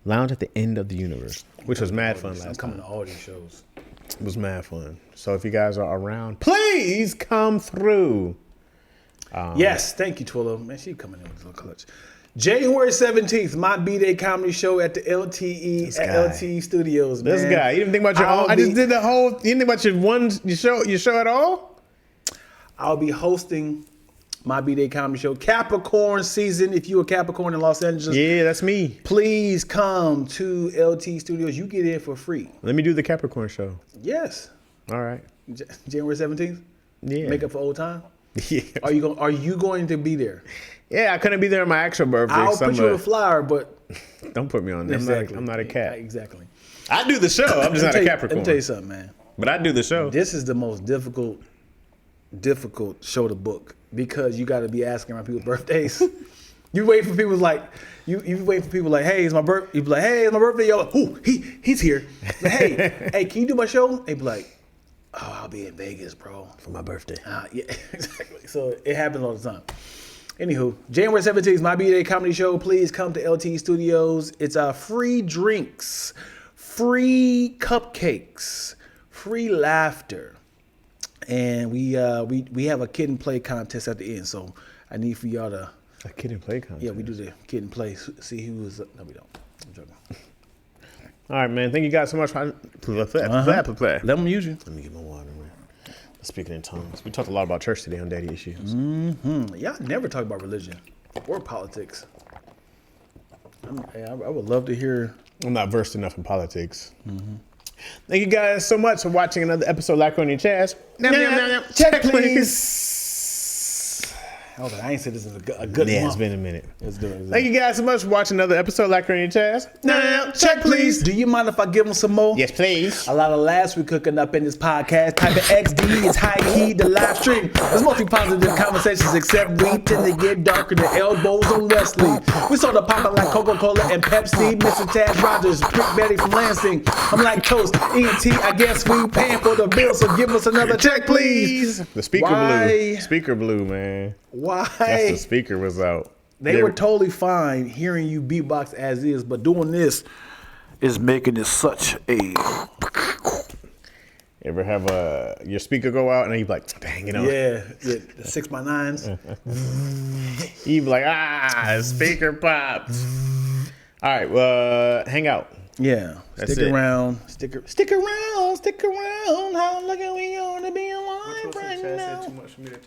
Lounge at the End of the Universe, which was mad fun last time. I'm coming to all these shows. It was mad fun. So if you guys are around, please come through. Yes, thank you, Twillo. Man, she coming in with a little clutch. January 17th, my B-Day comedy show at the LTE LTE Studios. Man. This guy, you didn't think about your own. I just did the whole. You didn't think about your show at all. I'll be hosting my B-Day comedy show, Capricorn season. If you're a Capricorn in Los Angeles, yeah, that's me. Please come to LT Studios. You get in for free. Let me do the Capricorn show. Yes. All right. January 17th. Yeah. Make up for old time. Yeah. Are you going to be there? Yeah, I couldn't be there on my actual birthday. I'll put you on a flyer, but don't put me on there. Exactly. I'm not a cat. Exactly. I do the show. I'm just not a Capricorn. Let me tell you something, man. But I do the show. This is the most difficult show to book because you got to be asking around people's birthdays. You wait for people like you wait for people like, hey, it's my birthday. You be like, hey, it's my birthday. Yo, ooh, he's here. Like, hey, can you do my show? They be like, oh, I'll be in Vegas, bro, for my birthday. Yeah, exactly. So it happens all the time. Anywho, January 17th, my B-Day comedy show. Please come to LT Studios. It's free drinks, free cupcakes, free laughter. And we have a kid and play contest at the end, so I need for y'all to a kid and play contest. Yeah, we do the kid and play. See who was. No, we don't. I'm joking. All right, man. Thank you guys so much. Let them use you. Let me get my water, man. Speaking in tongues, we talked a lot about church today on Daddy Issues. Mm-hmm. Y'all never talk about religion or politics. I would love to hear. I'm not versed enough in politics. Mm-hmm. Thank you guys so much for watching another episode of Lackaroni Chaz. Check, please. I was like, I ain't said this is a good Yeah, month. it's been a minute. Let's do it. Thank you guys so much for watching another episode of Lackaroni Chaz. Check, please. Do you mind if I give them some more? Yes, please. A lot of laughs we cooking up in this podcast. Type of XD is high key, the live stream. There's mostly positive conversations, except we tend to get darker than elbows on Wesley. We sort of popping like Coca-Cola and Pepsi. Mr. Chaz Rogers, Prick Betty from Lansing. I'm like Toast, ET. I guess we paying for the bill, so give us another check, please. The speaker blew. Speaker blew, man. Why? That's the speaker was out. They were totally fine hearing you beatbox as is, but doing this is making it such a... Ever have your speaker go out and then you be like, dang, you know? Yeah, the 6x9s. You be like, speaker popped. All right, well, hang out. Yeah, That's stick it. around. Stick around. How lucky we are to be alive right now. Too much for me to